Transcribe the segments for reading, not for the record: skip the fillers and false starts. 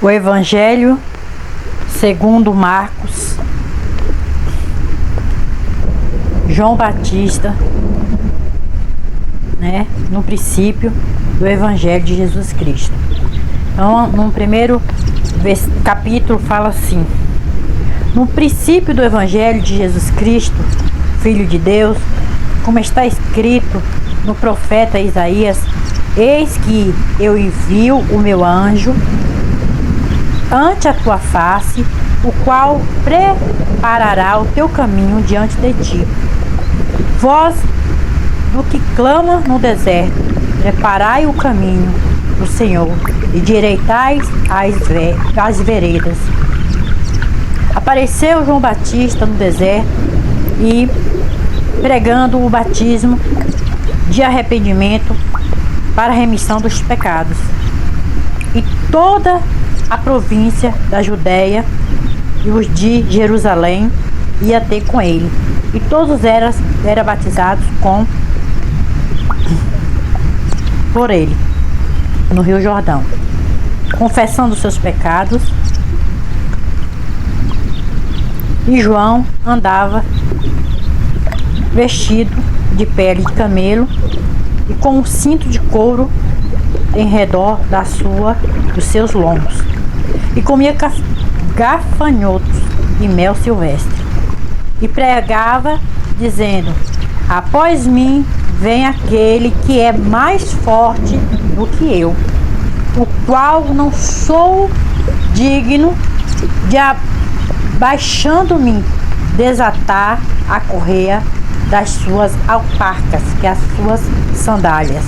O Evangelho segundo Marcos. João Batista, no princípio do Evangelho de Jesus Cristo. Então, no primeiro capítulo fala assim: no princípio do Evangelho de Jesus Cristo, Filho de Deus, como está escrito no profeta Isaías: eis que eu envio o meu anjo ante a tua face, o qual preparará o teu caminho diante de ti. Voz do que clama no deserto, preparai o caminho do Senhor e direitai as veredas. Apareceu João Batista no deserto e pregando o batismo de arrependimento para a remissão dos pecados. E toda a província da Judéia e os de Jerusalém ia ter com ele. E todos eram batizados por ele no Rio Jordão, confessando seus pecados. E João andava vestido de pele de camelo e com um cinto de couro em redor dos seus lombos, e comia gafanhotos e mel silvestre, e pregava dizendo: após mim vem aquele que é mais forte do que eu, o qual não sou digno de, abaixando-me, desatar a correia das suas alparcas, que é as suas sandálias.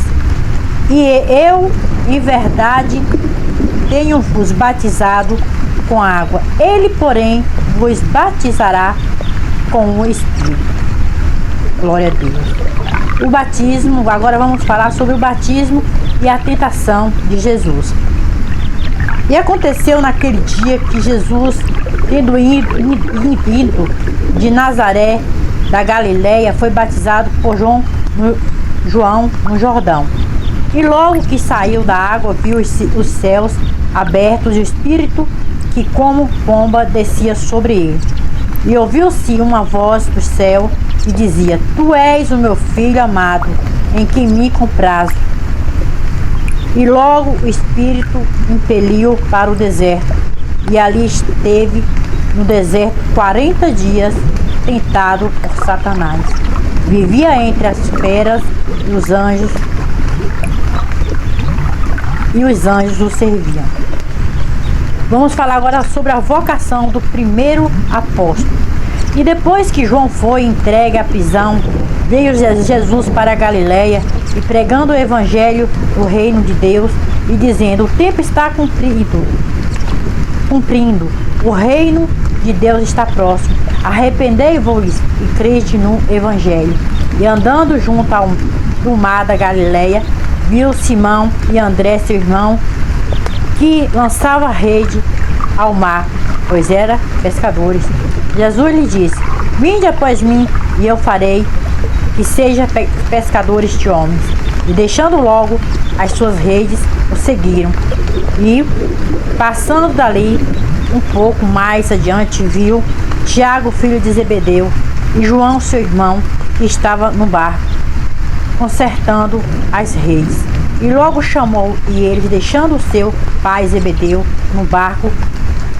E eu, em verdade, tenho-vos batizado com água. Ele, porém, vos batizará com o Espírito. Glória a Deus. O batismo, agora vamos falar sobre o batismo e a tentação de Jesus. E aconteceu naquele dia que Jesus, tendo vindo de Nazaré da Galileia, foi batizado por João no Jordão. E logo que saiu da água, viu os céus abertos e o Espírito que como pomba descia sobre ele. E ouviu-se uma voz do céu que dizia: tu és o meu filho amado, em quem me comprazo. E logo o Espírito impeliu para o deserto, e ali esteve no deserto 40 dias, tentado por Satanás. Vivia entre as feras e os anjos o serviam. Vamos falar agora sobre a vocação do primeiro apóstolo. E depois que João foi entregue à prisão, veio Jesus para a Galileia e pregando o evangelho do reino de Deus e dizendo: o tempo está cumprindo, o reino de Deus está próximo. Arrependei-vos e crede no evangelho. E andando junto ao mar da Galileia, viu Simão e André, seu irmão, que lançava rede ao mar, pois eram pescadores. Jesus lhe disse: vinde após mim, e eu farei que sejam pescadores de homens. E deixando logo as suas redes, o seguiram. E, passando dali um pouco mais adiante, viu Tiago, filho de Zebedeu, e João, seu irmão, que estava no barco, consertando as redes. E logo chamou, e eles, deixando o seu pai Zebedeu no barco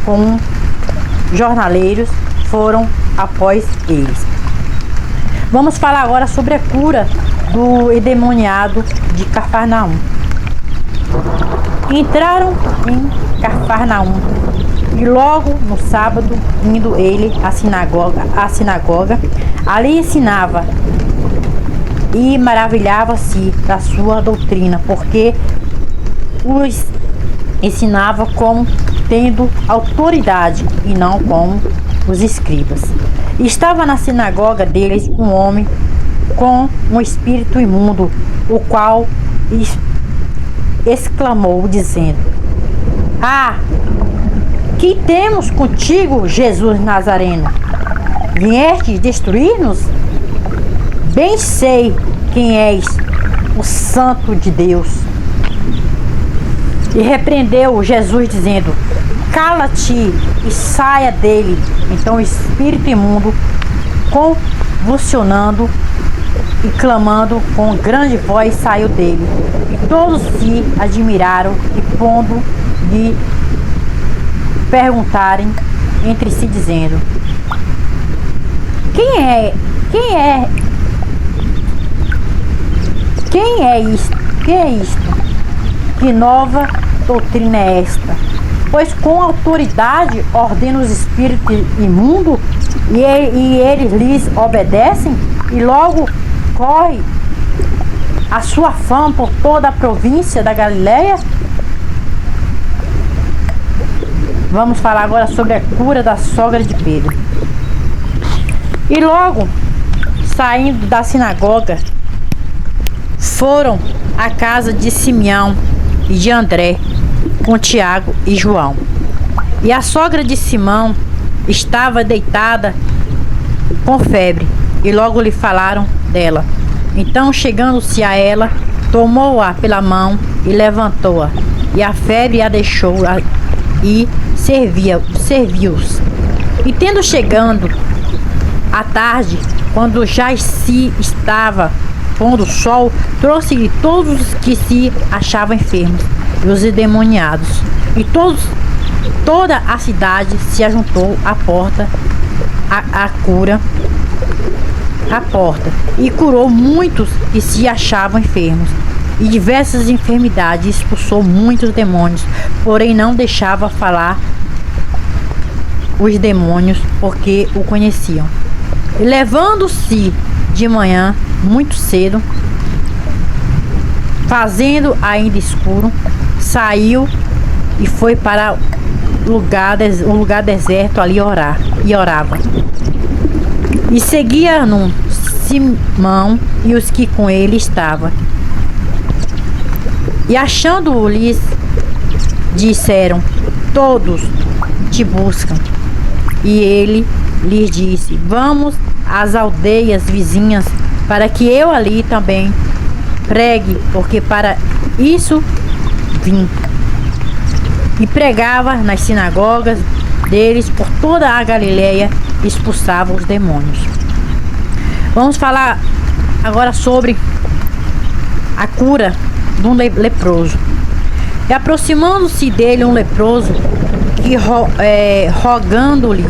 com jornaleiros, foram após eles. Vamos falar agora sobre a cura do endemoniado de Cafarnaum. Entraram em Cafarnaum, e logo no sábado, indo ele à sinagoga, ali ensinava, e maravilhava-se da sua doutrina, porque os ensinava como tendo autoridade e não como os escribas. E estava na sinagoga deles um homem com um espírito imundo, o qual exclamou dizendo: ah, que temos contigo, Jesus Nazareno? Vieste destruir-nos? Bem sei quem és, o Santo de Deus. E repreendeu Jesus, dizendo: cala-te e saia dele. Então o espírito imundo, convulsionando e clamando com grande voz, saiu dele. E todos se admiraram e pondo lhe perguntarem entre si, dizendo: Quem é isto? Que nova doutrina é esta? Pois com autoridade ordena os espíritos imundos e eles lhes obedecem, e logo corre a sua fama por toda a província da Galileia. Vamos falar agora sobre a cura da sogra de Pedro. E logo, saindo da sinagoga, foram à casa de Simeão e de André, com Tiago e João. E a sogra de Simão estava deitada com febre, e logo lhe falaram dela. Então, chegando-se a ela, tomou-a pela mão e levantou-a, e a febre a deixou, e serviu-os. E tendo chegando à tarde, quando já se estava pondo o sol, trouxe-lhe todos os que se achavam enfermos e os endemoniados. E toda a cidade se ajuntou à porta, e curou muitos que se achavam enfermos e diversas enfermidades, expulsou muitos demônios, porém não deixava falar os demônios, porque o conheciam. E levando-se de manhã muito cedo, fazendo ainda escuro, saiu e foi para um lugar deserto ali orar, e orava. E seguia-no Simão e os que com ele estavam. E achando-o, lhes disseram: todos te buscam. E ele lhes disse: vamos às aldeias vizinhas, para que eu ali também pregue, porque para isso vim. E pregava nas sinagogas deles por toda a Galileia, e expulsava os demônios. Vamos falar agora sobre a cura de um leproso. E aproximando-se dele um leproso, que rogando-lhe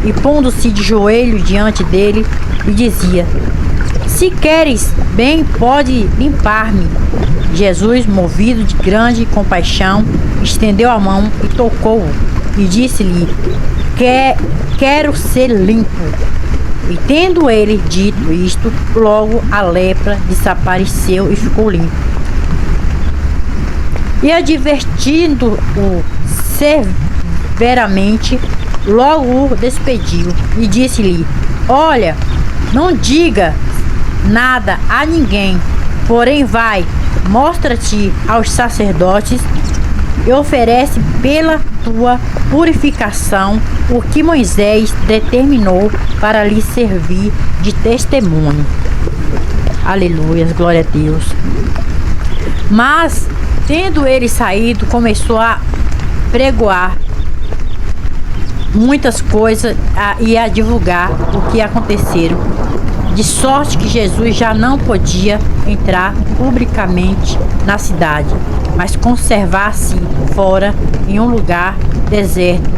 e pondo-se de joelho diante dele, lhe dizia: se queres bem, pode limpar-me. Jesus, movido de grande compaixão, estendeu a mão e tocou-o, e disse-lhe: quero ser limpo. E tendo ele dito isto, logo a lepra desapareceu e ficou limpo. E advertindo-o severamente, logo o despediu e disse-lhe: olha, não diga nada a ninguém, porém vai, mostra-te aos sacerdotes e oferece pela tua purificação o que Moisés determinou para lhe servir de testemunho. Aleluia, glória a Deus. Mas, tendo ele saído, começou a pregoar muitas coisas e a divulgar o que aconteceram, de sorte que Jesus já não podia entrar publicamente na cidade, mas conservar-se fora em um lugar deserto,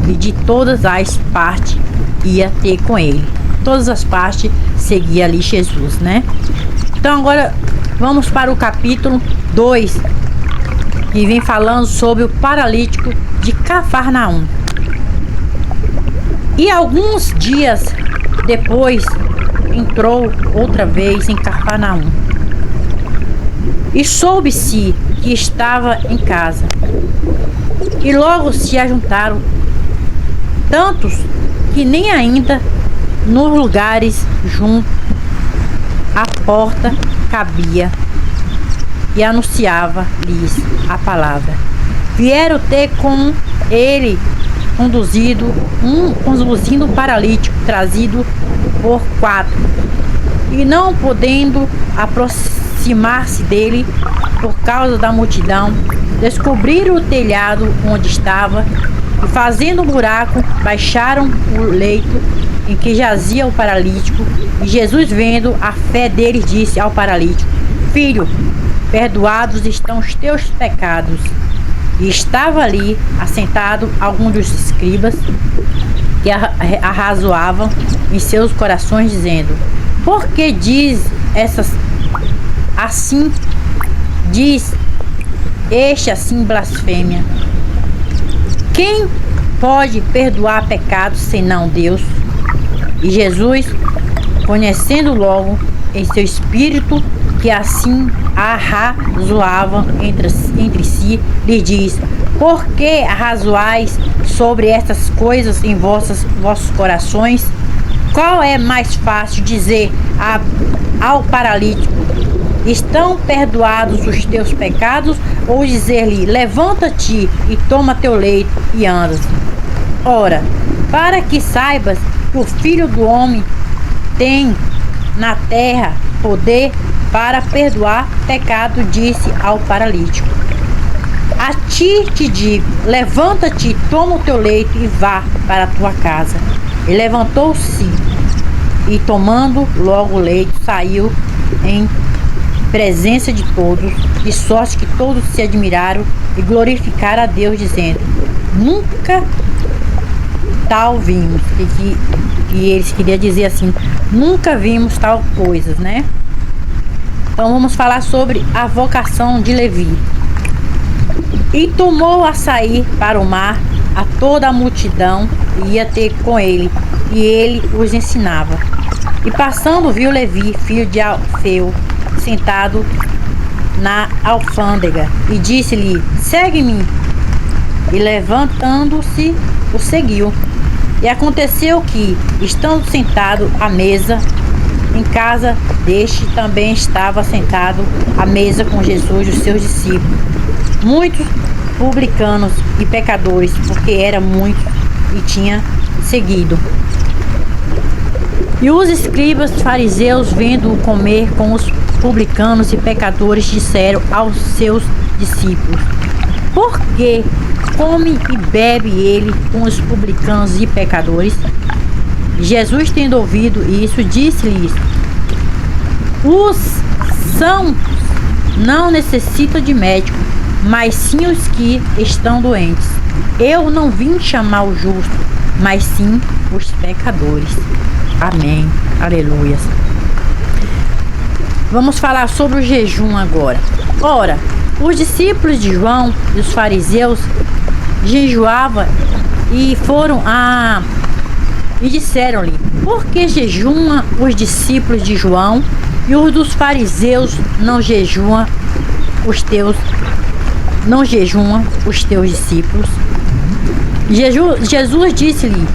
e de todas as partes ia ter com ele. Todas as partes seguia ali Jesus, né? Então agora vamos para o capítulo 2, que vem falando sobre o paralítico de Cafarnaum. E alguns dias depois entrou outra vez em Cafarnaum, e soube-se que estava em casa. E logo se ajuntaram tantos que nem ainda nos lugares junto à porta cabia, e anunciava-lhes a palavra. Vieram ter com ele conduzindo um paralítico trazido por 4, e não podendo aproximar-se dele por causa da multidão, descobriram o telhado onde estava e, fazendo um buraco, baixaram o leito em que jazia o paralítico. E Jesus, vendo a fé deles, disse ao paralítico: Filho, perdoados estão os teus pecados. E estava ali assentado algum dos escribas que arrazoavam em seus corações, dizendo: Por que diz essas assim? Diz este assim blasfêmia. Quem pode perdoar pecados senão Deus? E Jesus, conhecendo logo em seu espírito que assim arrazoavam entre si, lhe diz: Por que arrazoais sobre estas coisas em vossos corações? Qual é mais fácil dizer ao paralítico: Estão perdoados os teus pecados? Ou dizer-lhe: Levanta-te e toma teu leito e andas? Ora, para que saibas que o Filho do Homem tem na terra poder para perdoar pecado, disse ao paralítico: A ti te digo, levanta-te, toma o teu leito e vá para a tua casa. E levantou-se e, tomando logo o leito, saiu em presença de todos, de sorte que todos se admiraram e glorificaram a Deus, dizendo: Nunca tal vimos. E eles queriam dizer assim: nunca vimos tal coisas, né? Então vamos falar sobre a vocação de Levi. E tomou a sair para o mar a toda a multidão e ia ter com ele, e ele os ensinava. E passando viu Levi, filho de Alfeu, sentado na alfândega, e disse-lhe: Segue-me. E levantando-se, o seguiu. E aconteceu que, estando sentado à mesa, em casa deste também estava sentado à mesa com Jesus e os seus discípulos, muitos publicanos e pecadores, porque era muito e tinha seguido. E os escribas fariseus, vendo-o comer com os publicanos e pecadores, disseram aos seus discípulos: Por que come e bebe ele com os publicanos e pecadores? Jesus, tendo ouvido isso, disse-lhes: Os sãos não necessitam de médico, mas sim os que estão doentes. Eu não vim chamar o justo, mas sim os pecadores. Amém. Aleluias. Vamos falar sobre o jejum agora. Ora, os discípulos de João e os fariseus jejuavam e e disseram-lhe: Por que jejuam os discípulos de João e os dos fariseus não jejuam os teus discípulos? Jesus disse-lhe: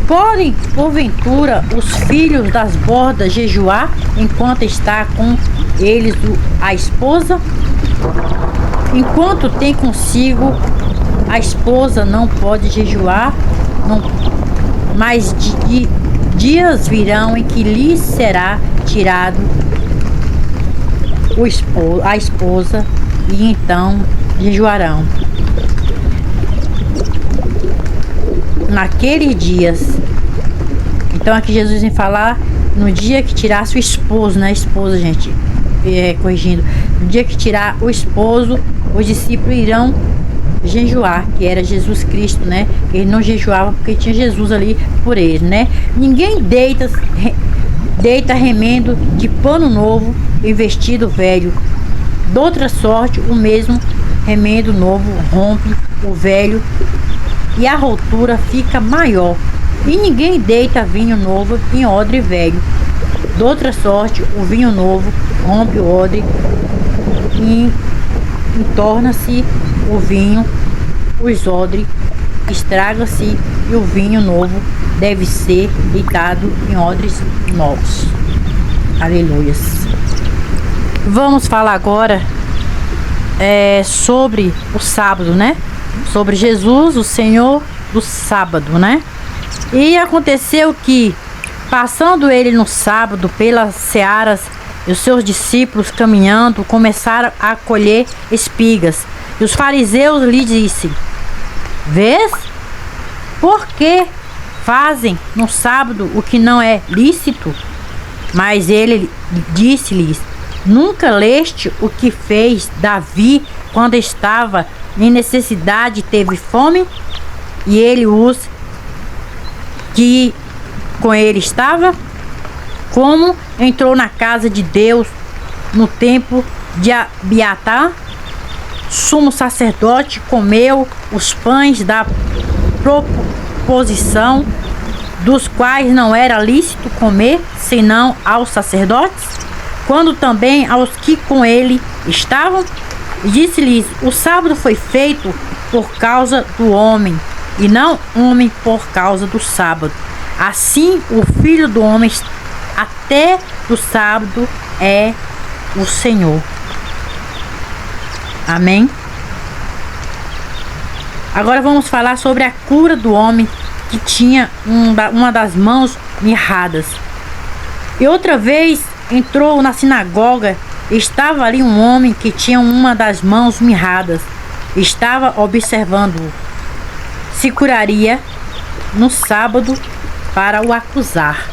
Podem, porventura, os filhos das bordas jejuar enquanto está com eles a esposa? Enquanto tem consigo a esposa, não pode jejuar, mas dias virão em que lhes será tirado a esposa, e então jejuarão. Naqueles dias, então aqui Jesus vem falar no dia que tirasse o esposo, não é esposa, gente, corrigindo, no dia que tirar o esposo, os discípulos irão jejuar, que era Jesus Cristo, né? Ele não jejuava porque tinha Jesus ali por ele, né? Ninguém deita remendo de pano novo em vestido velho. De outra sorte, o mesmo remendo novo rompe o velho e a rotura fica maior. E ninguém deita vinho novo em odre velho. De outra sorte, o vinho novo rompe o odre e torna-se o vinho, os odres estraga-se, e o vinho novo deve ser deitado em odres novos. Aleluias. Vamos falar agora sobre o sábado, né? Sobre Jesus, o Senhor do sábado, né? E aconteceu que, passando ele no sábado pelas searas, e os seus discípulos, caminhando, começaram a colher espigas. E os fariseus lhe disseram: Vês? Por que fazem no sábado o que não é lícito? Mas ele disse-lhes: Nunca leste o que fez Davi quando estava em necessidade e teve fome? E ele os que com ele estava? Como entrou na casa de Deus no templo de Abiatar, sumo sacerdote, comeu os pães da proposição, dos quais não era lícito comer, senão aos sacerdotes, quando também aos que com ele estavam? E disse-lhes: O sábado foi feito por causa do homem, e não homem por causa do sábado. Assim o Filho do Homem até do sábado é o Senhor. Amém? Agora vamos falar sobre a cura do homem que tinha uma das mãos mirradas. E outra vez entrou na sinagoga, estava ali um homem que tinha uma das mãos mirradas. Estava observando-o. Se curaria no sábado para o acusar.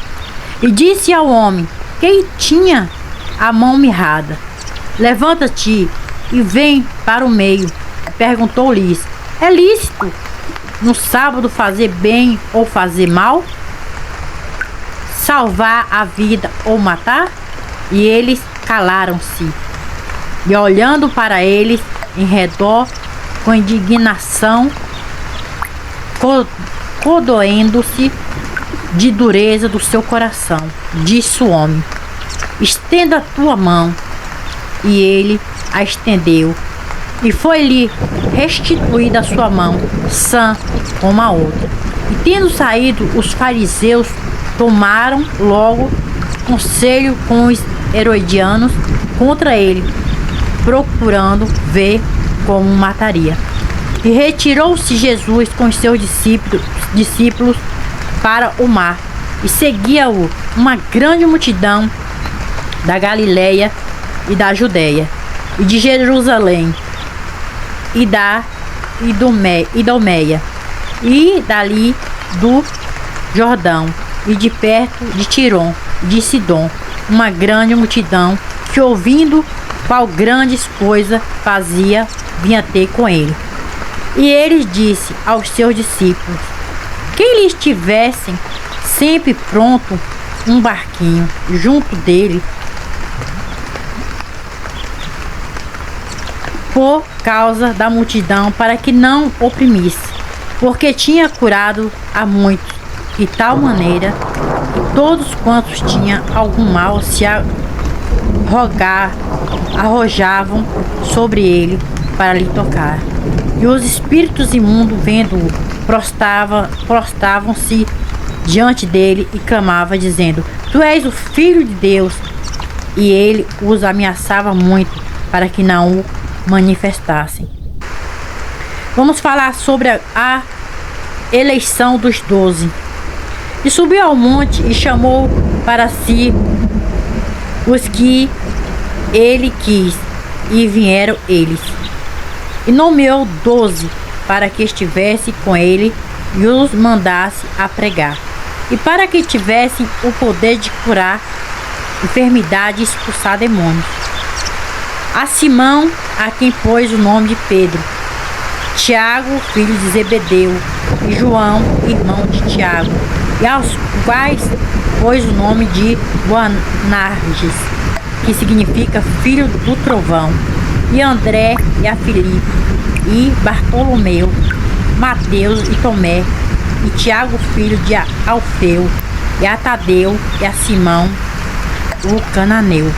E disse ao homem que tinha a mão mirrada: Levanta-te e vem para o meio. Perguntou-lhes: É lícito no sábado fazer bem ou fazer mal? Salvar a vida ou matar? E eles calaram-se. E olhando para eles em redor com indignação, corroendo-se de dureza do seu coração, disse o homem: Estenda a tua mão. E ele a estendeu, e foi-lhe restituída a sua mão, sã como a outra. E tendo saído, os fariseus tomaram logo conselho com os herodianos contra ele, procurando ver como mataria. E retirou-se Jesus com os seus discípulos para o mar, e seguia-o uma grande multidão da Galileia e da Judeia, e de Jerusalém, e da Idumeia, e dali do Jordão, e de perto de Tirom e de Sidom, uma grande multidão que, ouvindo qual grandes coisas fazia, vinha ter com ele. E ele disse aos seus discípulos: Quem lhes tivessem sempre pronto um barquinho junto dele, por causa da multidão, para que não oprimisse, porque tinha curado a muitos, de tal maneira que todos quantos tinham algum mal se arrojavam sobre ele para lhe tocar. E os espíritos imundos, vendo-o, prostravam-se diante dele e clamavam, dizendo: Tu és o Filho de Deus. E ele os ameaçava muito para que não o manifestassem. Vamos falar sobre a eleição dos 12. E subiu ao monte e chamou para si os que ele quis, e vieram eles. E nomeou 12 para que estivesse com ele e os mandasse a pregar, e para que tivessem o poder de curar enfermidade e expulsar demônios. A Simão, a quem pôs o nome de Pedro, Tiago, filho de Zebedeu, e João, irmão de Tiago, e aos quais pôs o nome de Boanerges, que significa filho do trovão, e André, e a Filipe, e Bartolomeu, Mateus e Tomé, e Tiago, filho de Alfeu, e a Tadeu, e a Simão, o cananeu,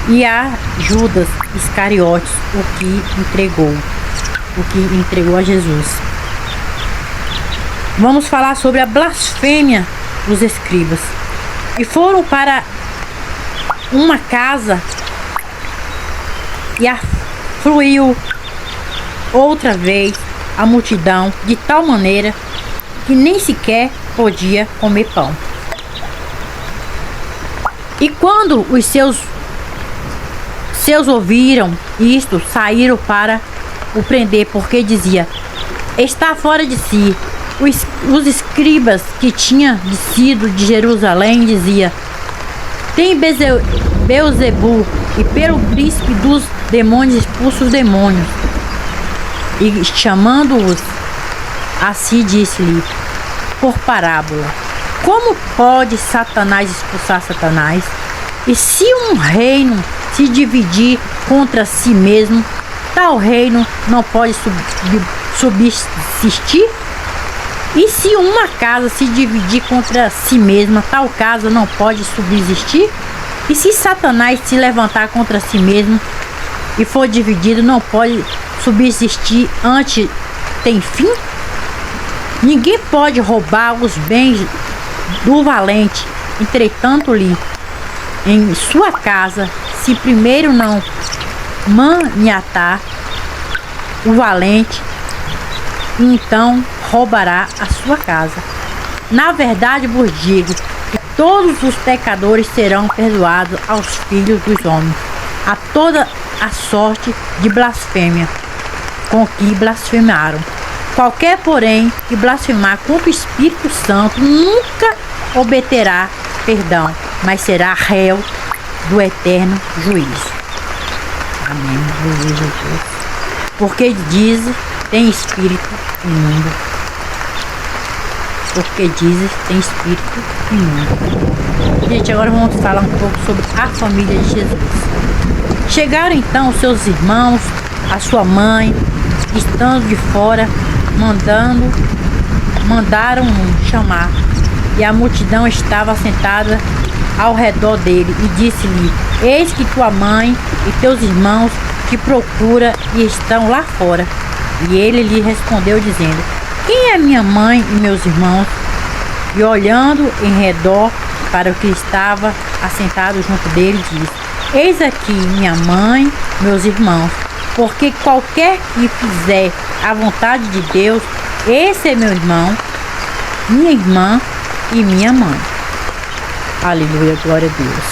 e a Judas Iscariotes, o que entregou a Jesus. Vamos falar sobre a blasfêmia dos escribas. E foram para uma casa e afluiu outra vez a multidão, de tal maneira que nem sequer podia comer pão. E quando os seus ouviram isto, saíram para o prender, porque dizia: está fora de si. Os escribas que tinham descido de Jerusalém dizia: tem Beelzebu, e pelo príncipe dos demônios expulsa os demônios. E chamando-os a si, disse-lhe por parábola: como pode Satanás expulsar Satanás? E se um reino se dividir contra si mesmo, tal reino não pode subsistir? E se uma casa se dividir contra si mesma, tal casa não pode subsistir? E se Satanás se levantar contra si mesmo e for dividido, não pode subsistir, antes tem fim? Ninguém pode roubar os bens do valente, entretanto-lhe em sua casa, se primeiro não maniatar o valente, então roubará a sua casa. Na verdade vos digo que todos os pecadores serão perdoados aos filhos dos homens, a toda a sorte de blasfêmia com que blasfemaram. Qualquer, porém, que blasfemar contra o Espírito Santo nunca obterá perdão, mas será réu do eterno juízo. Amém. Jesus. Porque diz, tem espírito imundo. Porque dizes, tem espírito imundo. Gente, agora vamos falar um pouco sobre a família de Jesus. Chegaram então os seus irmãos, a sua mãe, estando de fora, mandaram-no chamar. E a multidão estava sentada ao redor dele, e disse-lhe: eis que tua mãe e teus irmãos te procuram e estão lá fora. E ele lhe respondeu dizendo: quem é minha mãe e meus irmãos? E olhando em redor para o que estava assentado junto dele, disse: eis aqui minha mãe, meus irmãos, porque qualquer que fizer a vontade de Deus, esse é meu irmão, minha irmã e minha mãe. Aleluia, glória a Deus.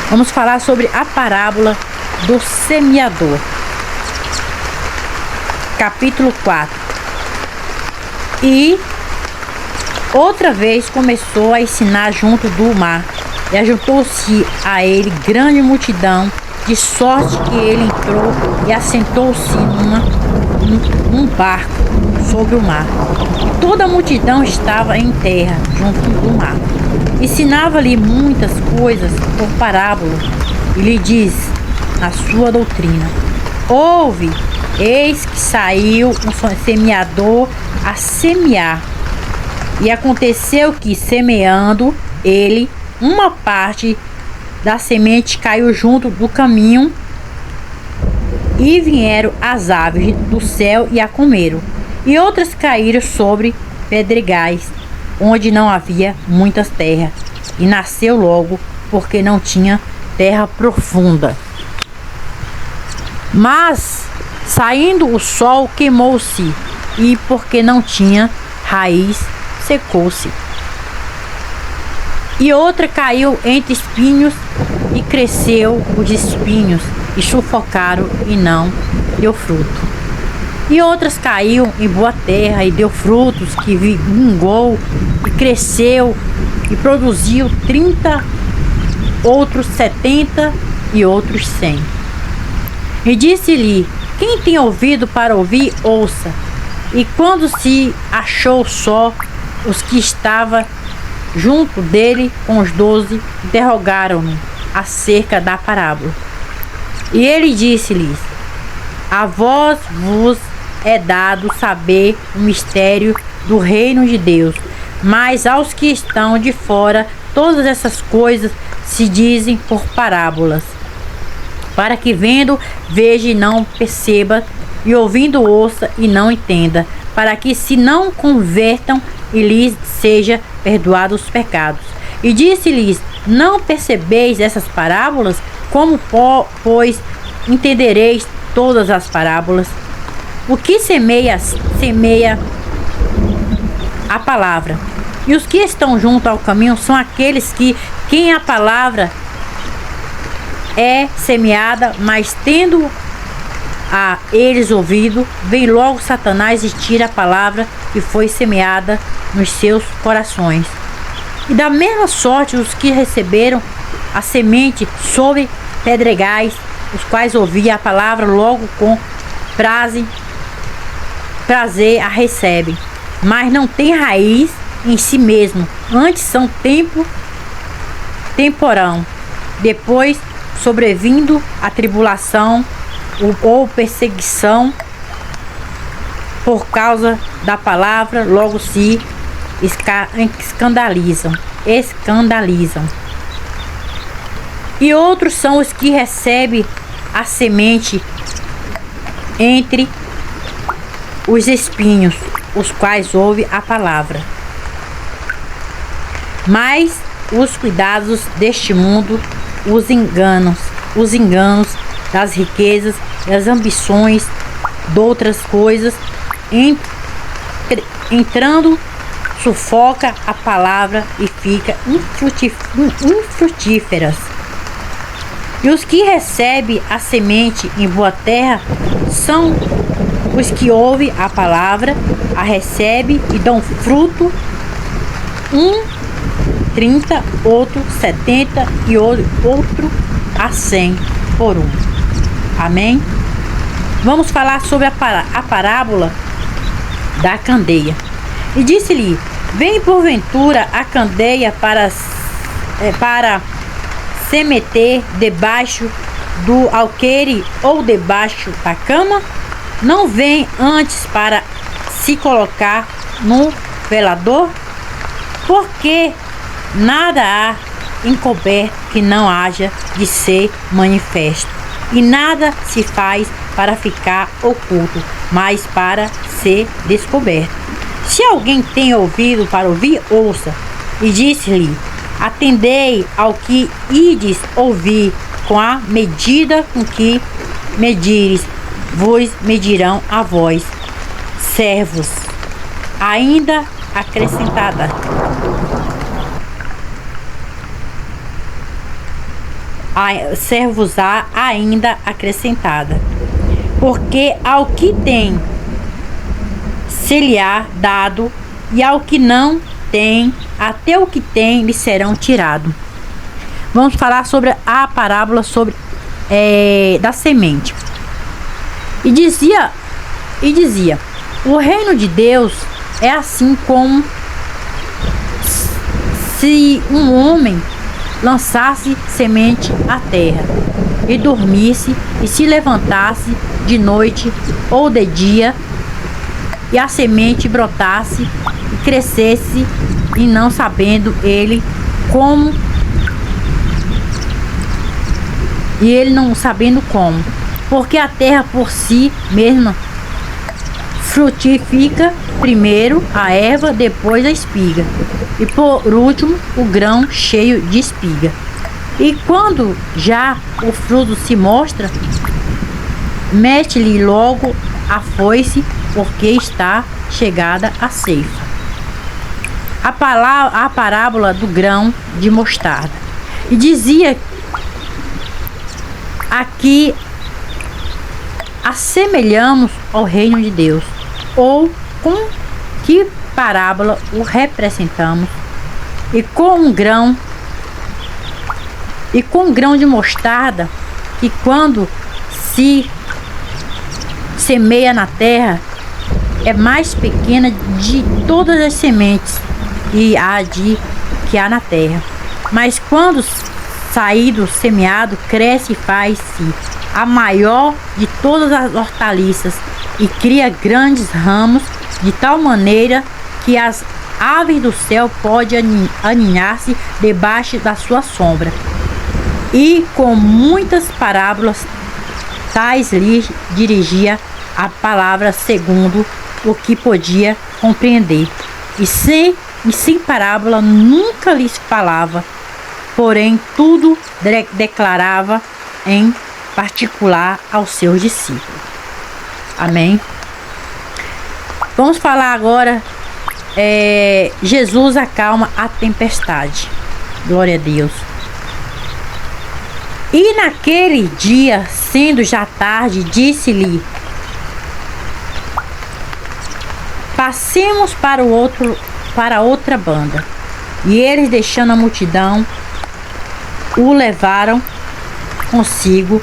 Vamos falar sobre a parábola do semeador. Capítulo 4. E outra vez começou a ensinar junto do mar, e ajuntou-se a ele grande multidão, de sorte que ele entrou e assentou-se num barco sobre o mar. E toda a multidão estava em terra junto do mar. Ensinava-lhe muitas coisas por parábola, e lhe diz a sua doutrina: ouve, eis que saiu um semeador a semear. E aconteceu que, semeando ele, uma parte da semente caiu junto do caminho, e vieram as aves do céu e a comeram. E outras caíram sobre pedregais, onde não havia muitas terras, e nasceu logo, porque não tinha terra profunda. Mas, saindo o sol, queimou-se, e porque não tinha raiz, secou-se. E outra caiu entre espinhos, e cresceu os espinhos, e sufocaram, e não deu fruto. E outras caiu em boa terra, e deu frutos, que vingou, e cresceu, e produziu 30, outros 70, e outros 100. E disse-lhe: quem tem ouvido para ouvir, ouça. E quando se achou só, os que estavam junto dele com os 12 interrogaram-no acerca da parábola. E ele disse-lhes: a vós vos é dado saber o mistério do reino de Deus, mas aos que estão de fora todas essas coisas se dizem por parábolas, para que vendo veja e não perceba, e ouvindo ouça e não entenda, para que se não convertam e lhes seja perdoados os pecados. E disse-lhes: não percebeis essas parábolas? Como, pois, entendereis todas as parábolas? O que semeia, semeia a palavra. E os que estão junto ao caminho são aqueles que quem a palavra é semeada, mas tendo a eles ouvido, vem logo Satanás e tira a palavra que foi semeada nos seus corações. E da mesma sorte os que receberam a semente sobre pedregais, os quais ouvia a palavra logo com prazer a recebem, mas não tem raiz em si mesmo, antes são temporão, depois sobrevindo a tribulação ou perseguição por causa da palavra, logo se escandalizam. E outros são os que recebem a semente entre os espinhos, os quais ouvem a palavra, mas os cuidados deste mundo, os enganos das riquezas e as ambições de outras coisas, entrando, sufoca a palavra e fica infrutíferas. E os que recebem a semente em boa terra são os que ouvem a palavra, a recebem e dão fruto, 30, outro 70 e outro a 100 por um. Amém? Vamos falar sobre a parábola da candeia. E disse-lhe: vem porventura a candeia para se meter debaixo do alqueire ou debaixo da cama? Não vem antes para se colocar no velador? Porque nada há encoberto que não haja de ser manifesto, e nada se faz para ficar oculto, mas para ser descoberto. Se alguém tem ouvido para ouvir, ouça. E disse-lhe: atendei ao que ides ouvir, com a medida com que medires, vos medirão a vós, servos, ainda acrescentada. Servos-á ainda acrescentada. Porque ao que tem, se lhe há dado, e ao que não tem, até o que tem lhe serão tirado. Vamos falar sobre a parábola da semente. E dizia, o reino de Deus é assim como se um homem lançasse semente à terra, e dormisse, e se levantasse de noite ou de dia, e a semente brotasse e crescesse, e não sabendo ele como, porque a terra por si mesma frutifica primeiro a erva, depois a espiga, e por último o grão cheio de espiga. E quando já o fruto se mostra, mete-lhe logo a foice, porque está chegada a ceifa. A parábola do grão de mostarda. E dizia: aqui assemelhamos ao reino de Deus, ou com que parábola o representamos? E com um grão de mostarda, que quando se semeia na terra, é mais pequena de todas as sementes que há na terra, mas quando saído semeado, cresce e faz-se a maior de todas as hortaliças, e cria grandes ramos, de tal maneira que as aves do céu podem aninhar-se debaixo da sua sombra. E com muitas parábolas tais lhe dirigia a palavra segundo o que podia compreender, e sem parábola nunca lhes falava, porém tudo declarava em particular aos seus discípulos. Amém? Vamos falar agora Jesus acalma a tempestade. Glória a Deus. E naquele dia, sendo já tarde, disse-lhe: passemos para outra banda. E eles, deixando a multidão, o levaram consigo,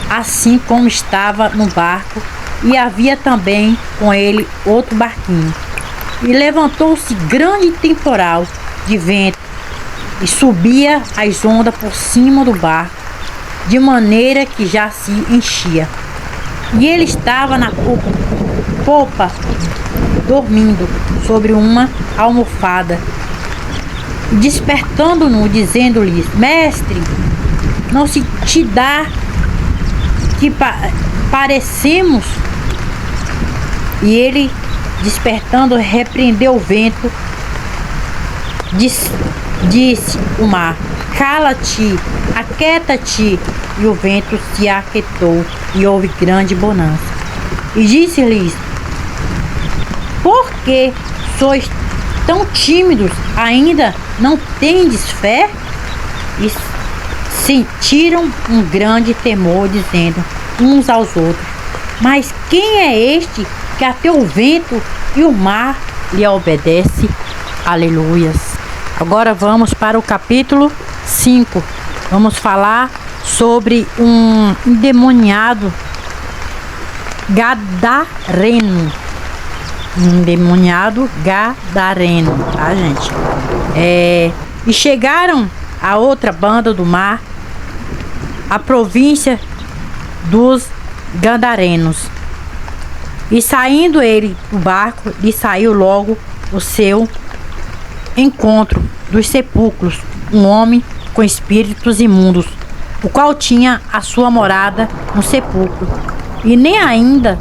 assim como estava no barco, e havia também com ele outro barquinho. E levantou-se grande temporal de vento, e subia as ondas por cima do barco, de maneira que já se enchia. E ele estava na popa, dormindo sobre uma almofada. Despertando-no, dizendo-lhe: mestre, não se te dá que parecemos? E ele, despertando, repreendeu o vento, disse o mar: cala-te, aquieta-te. E o vento se aquietou, e houve grande bonança. E disse-lhes: por que sois tão tímidos? Ainda não tendes fé? E sentiram um grande temor, dizendo uns aos outros: mas quem é este que até o vento e o mar lhe obedece? Aleluias. Agora vamos para o capítulo 5. Vamos falar sobre um endemoniado gadareno. Um endemoniado gadareno, tá, gente? E chegaram a outra banda do mar, a província dos Gadarenos. E saindo ele do barco, lhe saiu logo o seu encontro dos sepulcros um homem com espíritos imundos, o qual tinha a sua morada no sepulcro, e nem ainda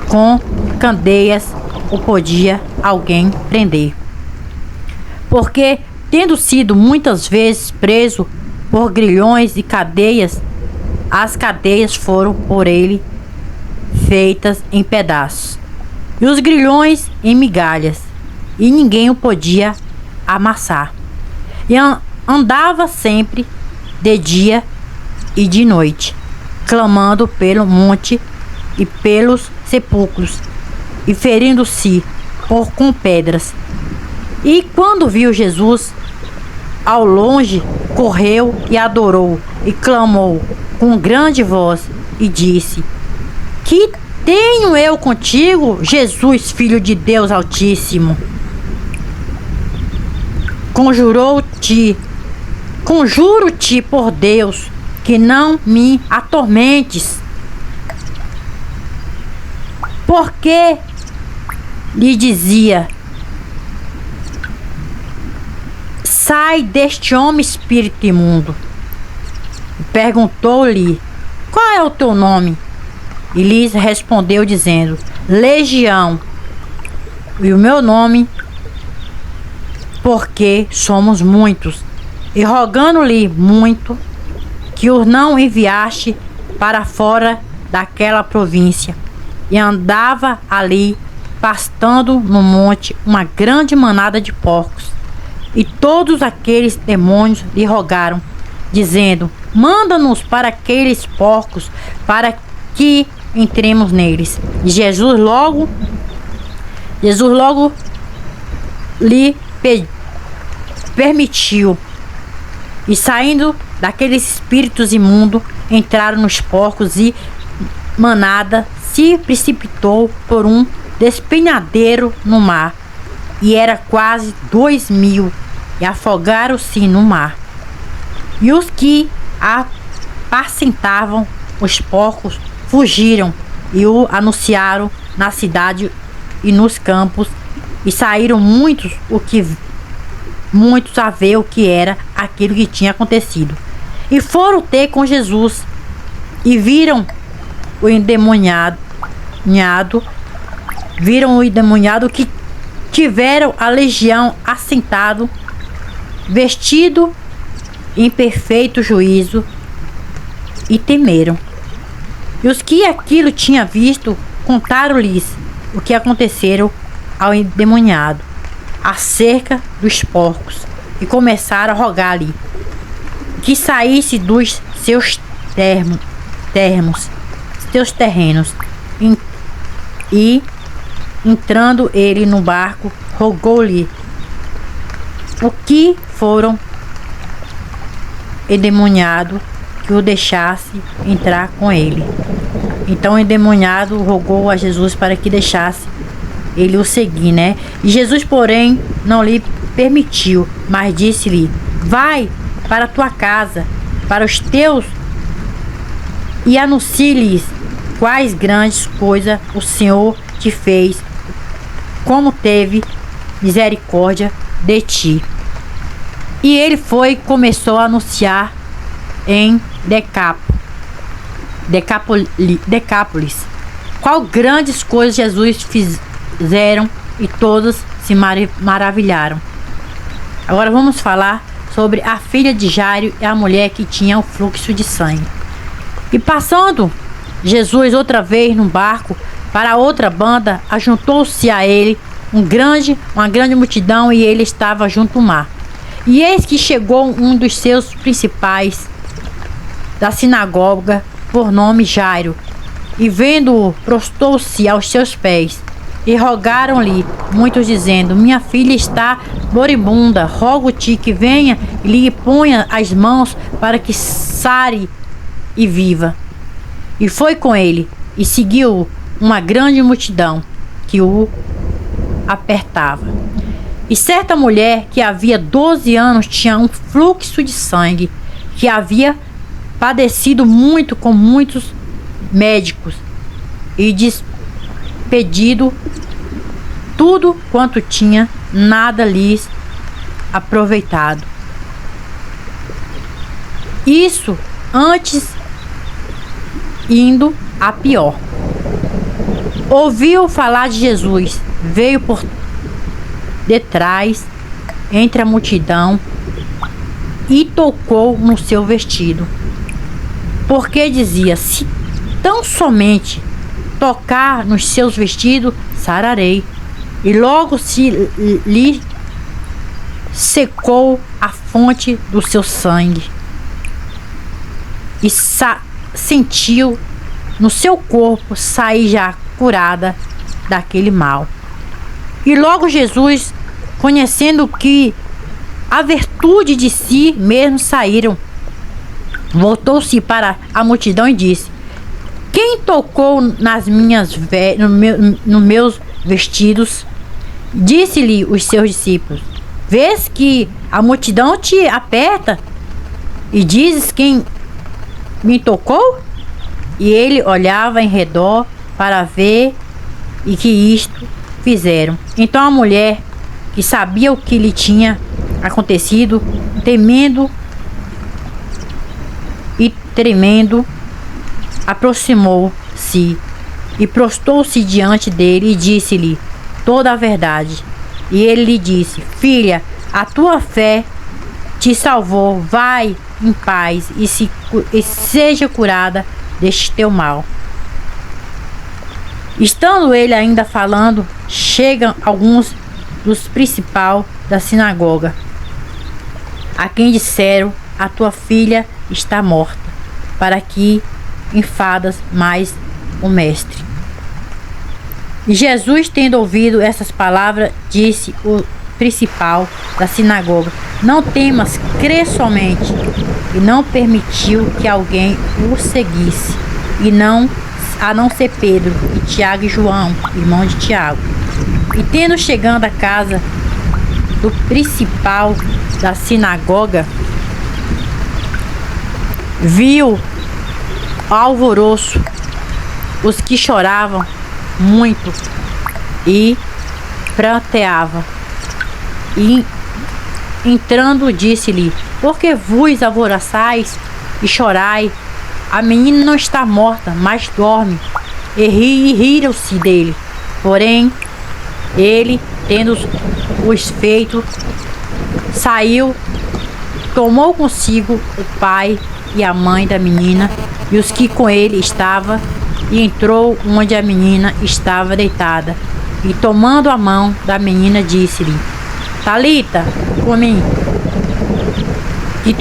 com candeias o podia alguém prender, porque, tendo sido muitas vezes preso por grilhões e cadeias, as cadeias foram por ele feitas em pedaços, e os grilhões em migalhas, e ninguém o podia amassar. E andava sempre de dia e de noite, clamando pelo monte e pelos sepulcros, e ferindo-se com pedras. E quando viu Jesus ao longe, correu e adorou, e clamou com grande voz, e disse: que tenho eu contigo, Jesus, Filho de Deus Altíssimo? Conjuro-te por Deus, que não me atormentes. Porque lhe dizia: sai deste homem, espírito imundo. Perguntou-lhe: qual é o teu nome? E lhes respondeu, dizendo: Legião. E o meu nome, porque somos muitos. E rogando-lhe muito que os não enviaste para fora daquela província. E andava ali, pastando no monte, uma grande manada de porcos. E todos aqueles demônios lhe rogaram, dizendo: manda-nos para aqueles porcos, para que entremos neles. E Jesus logo lhe permitiu. E saindo daqueles espíritos imundos, entraram nos porcos, e manada se precipitou por um despenhadeiro no mar, e era quase 2000, e afogaram-se no mar. E os que apacentavam os porcos fugiram e o anunciaram na cidade e nos campos, e saíram muitos a ver o que era aquilo que tinha acontecido. E foram ter com Jesus, e viram o endemoniado que tiveram a legião assentado, vestido em perfeito juízo, e temeram. E os que aquilo tinham visto, contaram-lhes o que aconteceram ao endemoniado acerca dos porcos e começaram a rogar-lhe que saísse dos seus terrenos. E entrando ele no barco, rogou-lhe o que foram endemoniado que o deixasse entrar com ele. Então o endemoniado rogou a Jesus para que deixasse ele o seguir, né? E Jesus, porém, não lhe permitiu, mas disse-lhe: vai para a tua casa, para os teus, e anuncie-lhes quais grandes coisas o Senhor te fez, como teve misericórdia de ti. E ele foi e começou a anunciar em Decápolis qual grandes coisas Jesus fizeram, e todos se maravilharam. Agora vamos falar sobre a filha de Jairo e a mulher que tinha o fluxo de sangue. E passando Jesus outra vez no barco para outra banda, ajuntou-se a ele uma grande multidão, e ele estava junto ao mar. E eis que chegou um dos seus principais da sinagoga, por nome Jairo, e vendo-o, prostou-se aos seus pés, e rogaram-lhe muitos, dizendo: minha filha está moribunda, rogo-te que venha e lhe ponha as mãos para que sare e viva. E foi com ele, e seguiu uma grande multidão que o apertava. E certa mulher que havia 12 anos tinha um fluxo de sangue, que havia padecido muito com muitos médicos e despedido tudo quanto tinha, nada lhes aproveitado. Isso antes indo a pior. Ouviu falar de Jesus, veio por detrás, entre a multidão, e tocou no seu vestido, porque dizia: se tão somente tocar nos seus vestidos, sararei. E logo se lhe secou a fonte do seu sangue, e sentiu no seu corpo sair já curada daquele mal. E logo Jesus, conhecendo que a virtude de si mesmo saíram, voltou-se para a multidão e disse: quem tocou nas nos meus vestidos? Disse-lhe os seus discípulos: vês que a multidão te aperta e dizes: quem me tocou? E ele olhava em redor para ver e que isto fizeram. Então a mulher, que sabia o que lhe tinha acontecido, temendo e tremendo, aproximou-se e prostou-se diante dele e disse-lhe toda a verdade. E ele lhe disse: filha, a tua fé te salvou, vai em paz e seja curada deste teu mal. Estando ele ainda falando, chegam alguns dos principais da sinagoga, a quem disseram: a tua filha está morta, para que enfadas mais o mestre. E Jesus, tendo ouvido essas palavras, disse o principal da sinagoga: não temas, crê somente. E não permitiu que alguém o seguisse, a não ser Pedro e Tiago e João, irmão de Tiago. E tendo chegado à casa do principal da sinagoga, viu alvoroço, os que choravam muito e pranteavam. E entrando, disse-lhe: por que vos alvoroçais e chorai? A menina não está morta, mas dorme. E riram-se dele. Porém, ele, tendo os feito, saiu, tomou consigo o pai e a mãe da menina e os que com ele estavam, e entrou onde a menina estava deitada, e tomando a mão da menina, disse-lhe: Talita, cumi. Que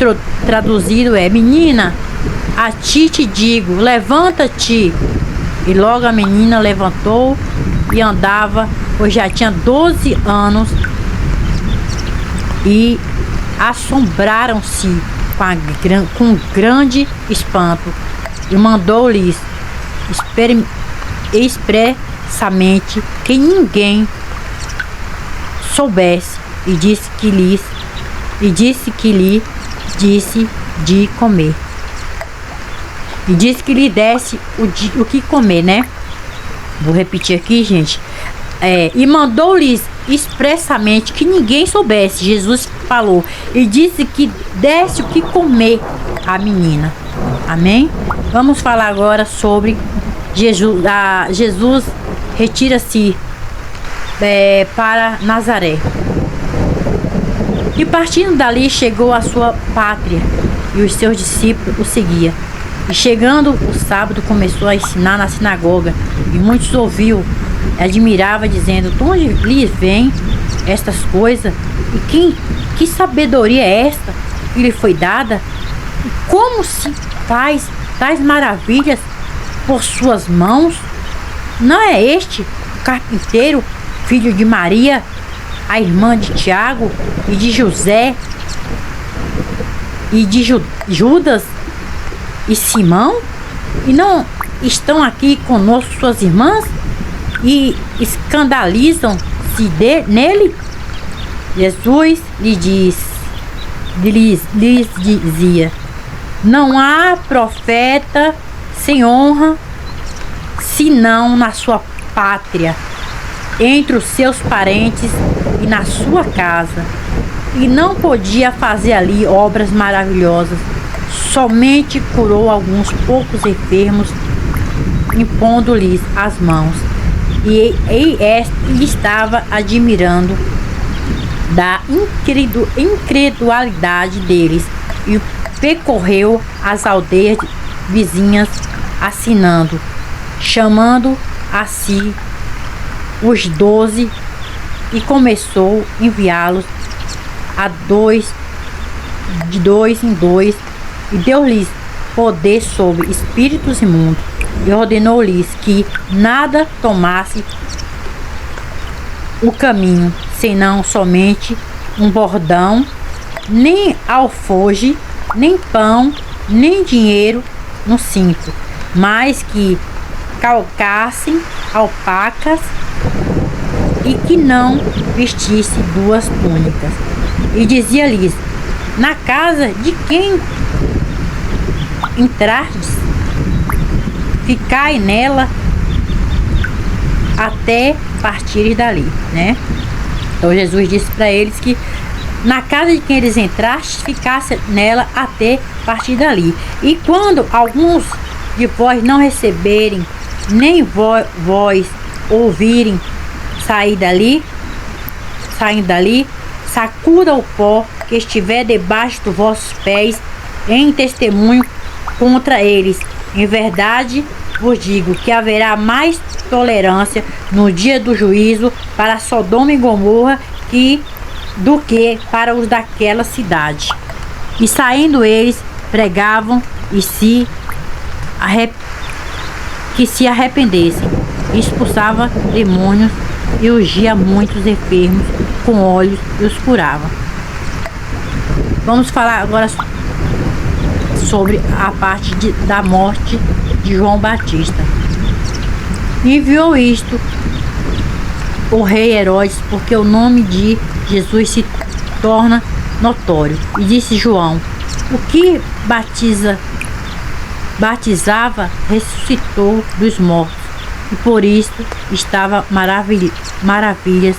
traduzido é: menina, a ti te digo, levanta-te. E logo a menina levantou e andava, pois já tinha 12 anos, e assombraram-se com grande espanto, e mandou-lhes expressamente que ninguém soubesse, e disse que lhe disse de comer. E disse que lhe desse o que comer, né? Vou repetir aqui, gente. E mandou-lhes expressamente que ninguém soubesse. Jesus falou e disse que desse o que comer à menina. Amém? Vamos falar agora sobre Jesus. Jesus retira-se para Nazaré. E partindo dali, chegou à sua pátria, e os seus discípulos o seguiam. E chegando o sábado, começou a ensinar na sinagoga, e muitos ouviu e admirava, dizendo: de onde lhes vêm estas coisas? E que sabedoria é esta que lhe foi dada? E como se faz tais maravilhas por suas mãos? Não é este o carpinteiro, filho de Maria, a irmã de Tiago e de José e de Judas e Simão? E não estão aqui conosco suas irmãs? E escandalizam-se nele? Jesus lhes dizia: não há profeta sem honra senão na sua pátria, entre os seus parentes e na sua casa. E não podia fazer ali obras maravilhosas, somente curou alguns poucos enfermos, impondo-lhes as mãos. E estava admirando da incredulidade deles, e percorreu as aldeias vizinhas, assinando, chamando a si os 12, e começou a enviá-los de dois em dois, e deu-lhes poder sobre espíritos imundos, e ordenou-lhes que nada tomasse o caminho, senão somente um bordão, nem alforje, nem pão, nem dinheiro no cinto, mas que calcassem alpacas, e que não vestisse 2 túnicas. E dizia-lhes: na casa de quem entrardes, ficai nela até partirem dali, né? Então Jesus disse para eles que na casa de quem eles entrassem, ficasse nela até partir dali. E quando alguns de vós não receberem, nem vós ouvirem saindo dali, sacuda o pó que estiver debaixo dos vossos pés, em testemunho contra eles. Em verdade vos digo que haverá mais tolerância no dia do juízo para Sodoma e Gomorra do que para os daquela cidade. E saindo eles, pregavam que se arrependessem, expulsava demônios e ungia muitos enfermos com óleos e os curava. Vamos falar agora sobre a parte da morte de João Batista. Enviou isto o rei Herodes, porque o nome de Jesus se torna notório. E disse João: o que batizava, ressuscitou dos mortos, e por isso estava maravilhas,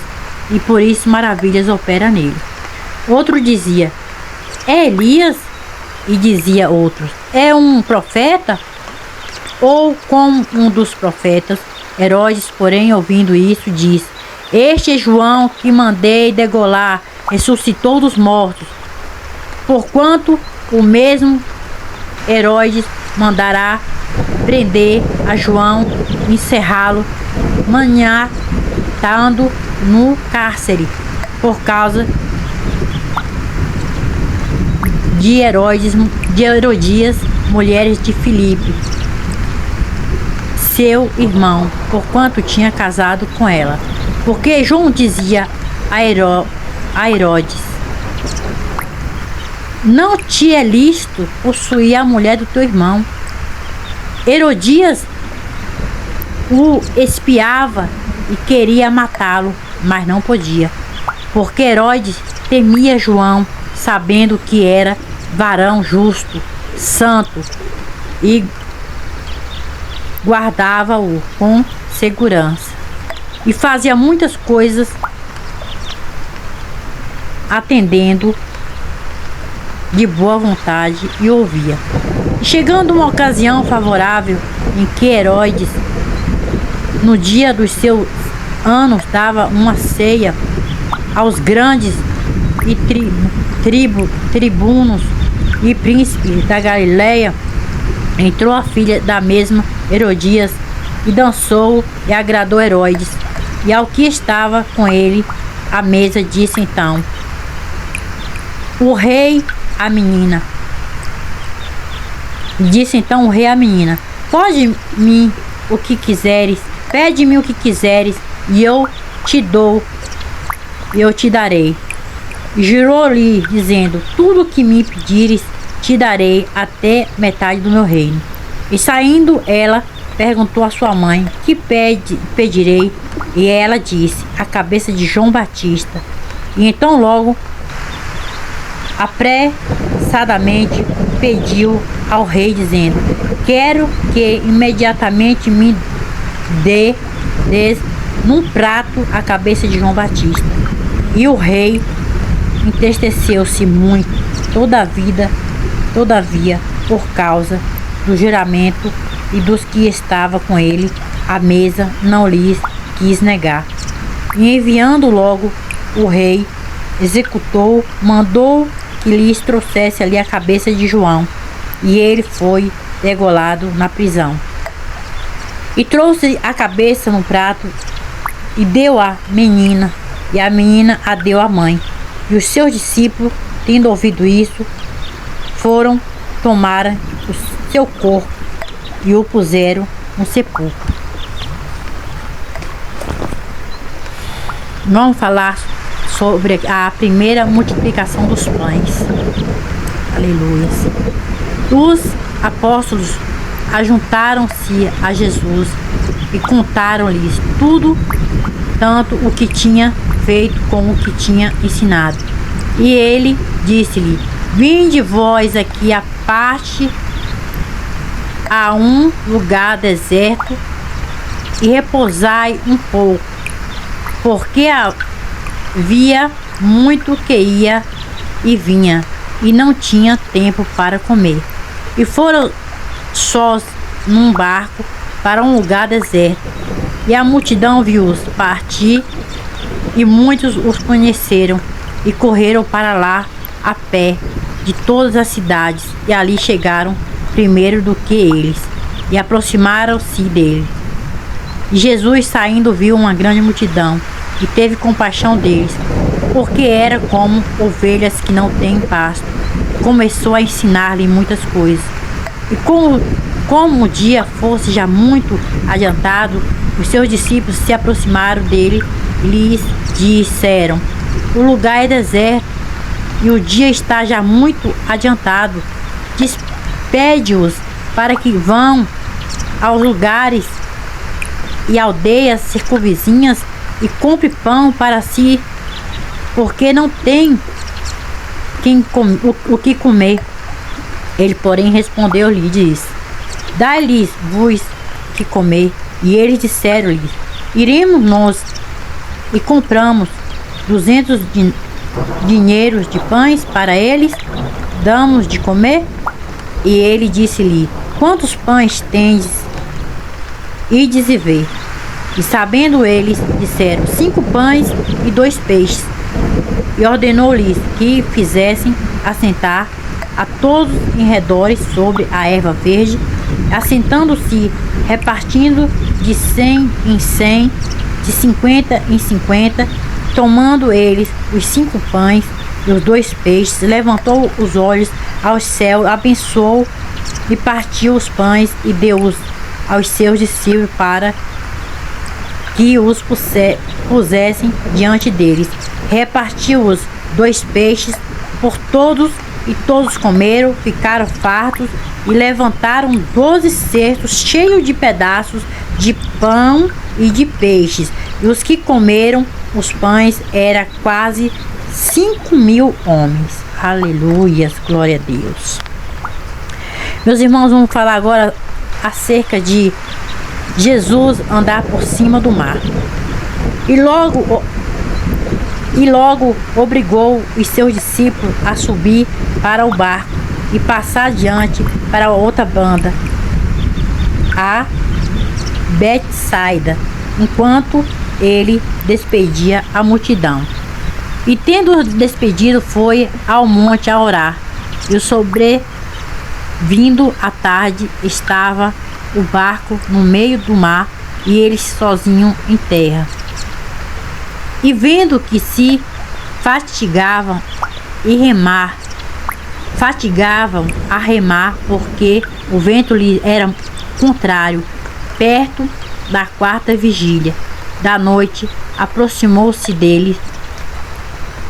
e por isso maravilhas opera nele. Outro dizia: é Elias? E dizia outros: é um profeta? Ou como um dos profetas? Herodes, porém, ouvindo isso, disse: este é João que mandei degolar, ressuscitou dos mortos. Porquanto o mesmo Herodes mandará prender a João, encerrá-lo, manhã estando no cárcere por causa de Herodias, mulheres de Filipe, seu irmão, porquanto tinha casado com ela. Porque João dizia a Herodes: não te é lícito possuir a mulher do teu irmão. Herodias o espiava e queria matá-lo, mas não podia, porque Herodes temia João, sabendo que era varão justo, santo, e guardava-o com segurança. E fazia muitas coisas atendendo de boa vontade e ouvia. E chegando uma ocasião favorável em que Herodes, no dia dos seus anos, dava uma ceia aos grandes e tribunos e príncipes da Galileia, entrou a filha da mesma Herodias e dançou e agradou Herodes. E ao que estava com ele à mesa, disse então o rei à menina. Pede-me o que quiseres, pede-me o que quiseres, e eu te darei. Jurou-lhe, dizendo: tudo o que me pedires te darei, até metade do meu reino. E saindo ela, perguntou à sua mãe: que pedirei? E ela disse: a cabeça de João Batista. E então logo, apressadamente, pediu ao rei, dizendo: quero que imediatamente me des num prato a cabeça de João Batista. E o rei entristeceu-se muito, todavia, por causa do juramento e dos que estavam com ele à mesa, não lhes quis negar. E enviando logo o rei, mandou que lhes trouxesse ali a cabeça de João, e ele foi degolado na prisão. E trouxe a cabeça no prato e deu à menina, e a menina a deu à mãe. E os seus discípulos, tendo ouvido isso, foram tomar o seu corpo e o puseram no sepulcro. Vamos falar sobre a primeira multiplicação dos pães. Aleluia. Os apóstolos ajuntaram-se a Jesus e contaram-lhes tudo, tanto o que tinha feito como o que tinha ensinado. E ele disse-lhe: vinde vós aqui à parte, a um lugar deserto, e repousai um pouco, porque havia muito que ia e vinha, e não tinha tempo para comer. E foram sós num barco para um lugar deserto. E a multidão viu-os partir, e muitos os conheceram e correram para lá a pé de todas as cidades, e ali chegaram primeiro do que eles, e aproximaram-se dele. E Jesus, saindo, viu uma grande multidão e teve compaixão deles, porque era como ovelhas que não têm pasto. Começou a ensinar-lhe muitas coisas. E como o dia fosse já muito adiantado, os seus discípulos se aproximaram dele e lhes disseram: o lugar é deserto e o dia está já muito adiantado. Despede-os para que vão aos lugares e aldeias circunvizinhas e compre pão para si, porque não tem o que comer. Ele, porém, respondeu-lhe e disse: dai-lhes vos que comer. E eles disseram-lhe: iremos nós e compramos 200 dinheiros de pães para eles, damos de comer? E ele disse-lhe: quantos pães tendes? Ides e vê. E sabendo eles, disseram: 5 pães e 2 peixes. E ordenou-lhes que fizessem assentar a todos em redores sobre a erva verde, assentando-se, repartindo de 100 em 100, de 50 em 50, tomando eles os 5 pães e os 2 peixes, levantou os olhos ao céu, abençoou e partiu os pães e deu-os aos seus discípulos para que os pusessem diante deles. Repartiu os 2 peixes por todos, e todos comeram, ficaram fartos, e levantaram 12 cestos cheios de pedaços de pão e de peixes. E os que comeram os pães eram quase 5.000 homens. Aleluia, glória a Deus. Meus irmãos, vamos falar agora acerca de Jesus andar por cima do mar. E logo obrigou os seus discípulos a subir para o barco e passar adiante para a outra banda, a Betsaida, enquanto ele despedia a multidão. E tendo despedido, foi ao monte a orar. E sobrevindo à tarde, estava o barco no meio do mar e eles sozinhos em terra. E vendo que se fatigavam a remar, porque o vento lhe era contrário, perto da 4ª vigília da noite, aproximou-se deles,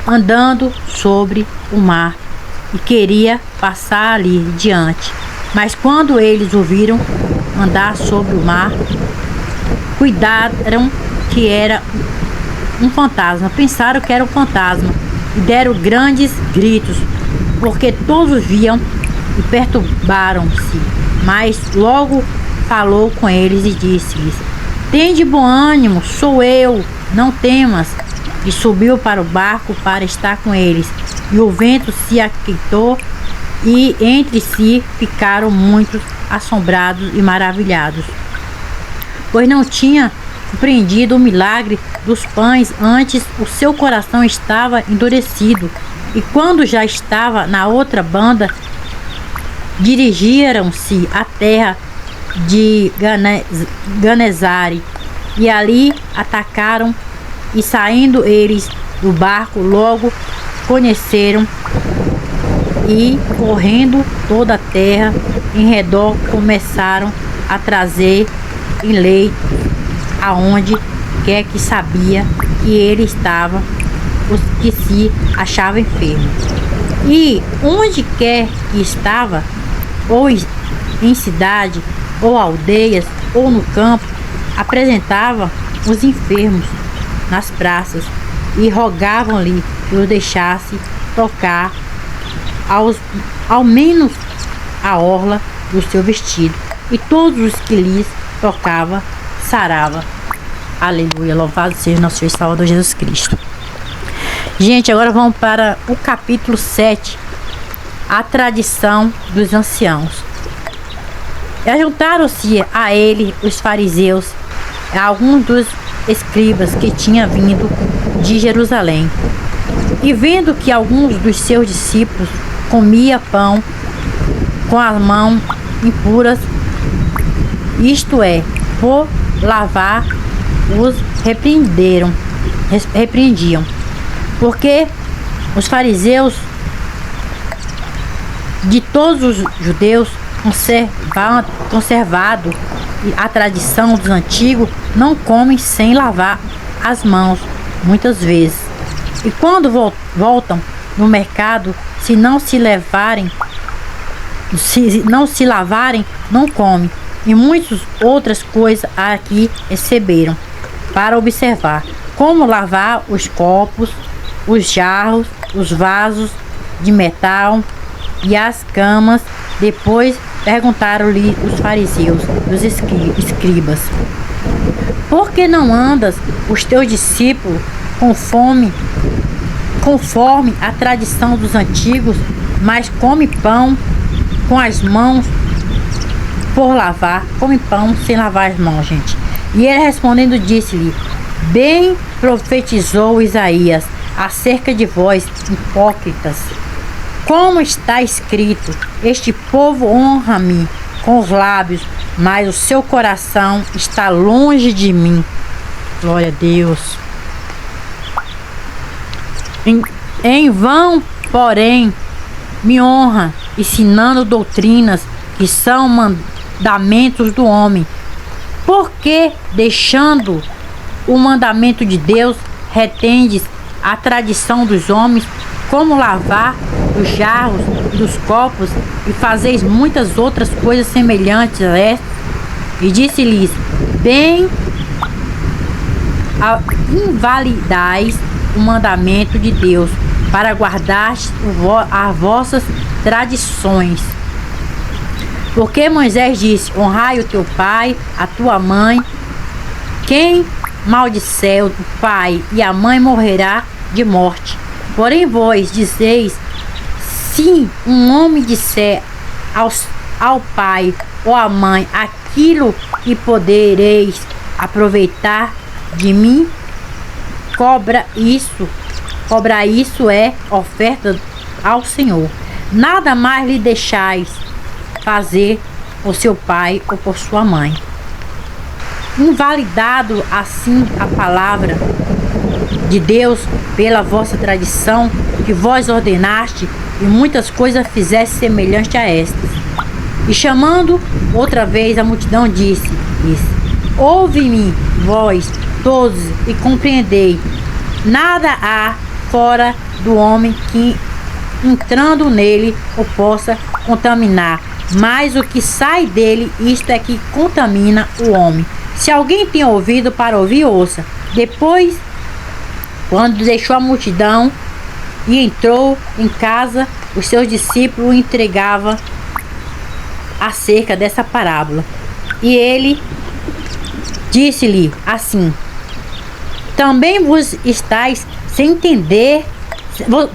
andando sobre o mar, e queria passar ali diante. Mas quando eles ouviram andar sobre o mar, cuidaram que era um fantasma, pensaram que era um fantasma, e deram grandes gritos, porque todos viam e perturbaram-se. Mas logo falou com eles e disse-lhes: tende bom ânimo, sou eu, não temas. E subiu para o barco para estar com eles. E o vento se aquietou, e entre si ficaram muitos assombrados e maravilhados, pois não tinha compreendido o milagre dos pães, antes o seu coração estava endurecido. E quando já estava na outra banda, dirigiram-se à terra de Genezare, e ali atacaram, e saindo eles do barco, logo conheceram, e correndo toda a terra em redor, começaram a trazer em leito aonde quer que sabia que ele estava, os que se achavam enfermos. E onde quer que estava, ou em cidade, ou aldeias, ou no campo, apresentava os enfermos nas praças, e rogavam-lhe que os deixasse tocar ao menos a orla do seu vestido, e todos os que lhes tocava sarava. Aleluia, louvado seja nosso Senhor e Salvador Jesus Cristo. Gente, agora vamos para o capítulo 7, a tradição dos anciãos. E ajuntaram-se a ele os fariseus, alguns dos escribas que tinham vindo de Jerusalém, e vendo que alguns dos seus discípulos comia pão com as mãos impuras, isto é, por lavar, os repreendiam, porque os fariseus de todos os judeus conservado a tradição dos antigos, não comem sem lavar as mãos muitas vezes. E quando voltam no mercado, se não se lavarem, não comem. E muitas outras coisas aqui receberam para observar: como lavar os copos, os jarros, os vasos de metal e as camas. Depois perguntaram-lhe os fariseus e os escribas: por que não andas os teus discípulos conforme a tradição dos antigos, mas come pão com as mãos por lavar? Come pão sem lavar as mãos, gente. E ele respondendo disse-lhe: bem profetizou Isaías acerca de vós, hipócritas. Como está escrito: este povo honra-me com os lábios, mas o seu coração está longe de mim. Glória a Deus. Em vão, porém, me honra, ensinando doutrinas que são mandamentos do homem. Porque, deixando o mandamento de Deus, retendes a tradição dos homens, como lavar os jarros e dos copos, e fazeis muitas outras coisas semelhantes a estas? E disse-lhes: bem invalidais o mandamento de Deus, para guardar as vossas tradições. Porque Moisés disse: honrai o teu pai, a tua mãe. Quem maldisser o pai e a mãe morrerá de morte. Porém vós dizeis: se um homem disser ao pai ou à mãe aquilo que podereis aproveitar de mim, cobra isso é oferta ao Senhor. Nada mais lhe deixais fazer por seu pai ou por sua mãe. Invalidado assim a palavra de Deus pela vossa tradição, que vós ordenaste, e muitas coisas fizeste semelhante a estas. E chamando outra vez a multidão, disse: ouve-me, vós todos, e compreendei. Nada há fora do homem que, entrando nele, o possa contaminar, mas o que sai dele, isto é que contamina o homem. Se alguém tem ouvido para ouvir, ouça. Depois, quando deixou a multidão e entrou em casa, os seus discípulos o entregavam acerca dessa parábola. E ele disse-lhe assim: também vos estáis sem entender?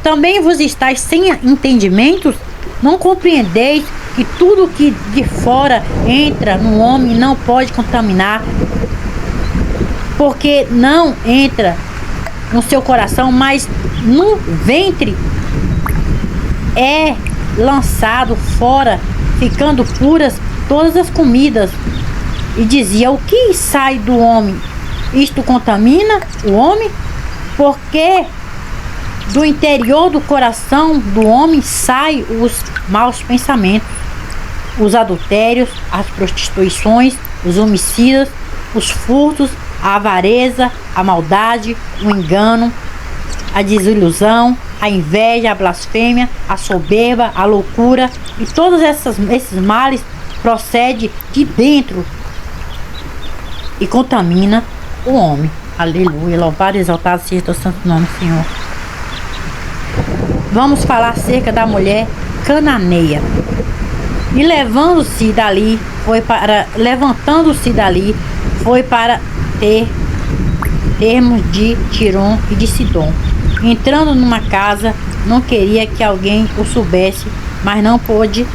Também vos estáis sem entendimentos? Não compreendeis que tudo que de fora entra no homem não pode contaminar, porque não entra no seu coração, mas no ventre é lançado fora, ficando puras todas as comidas. E dizia: o que sai do homem, isto contamina o homem, porque do interior do coração do homem saem os maus pensamentos, os adultérios, as prostituições, os homicídios, os furtos, a avareza, a maldade, o engano, a desilusão, a inveja, a blasfêmia, a soberba, a loucura. E todos esses males procedem de dentro e contamina o homem. Aleluia, louvado e exaltado seja teu santo nome, Senhor. Vamos falar acerca da mulher cananeia. E levantando-se dali, foi para termos de Tirom e de Sidom. Entrando numa casa, não queria que alguém o soubesse, mas não pôde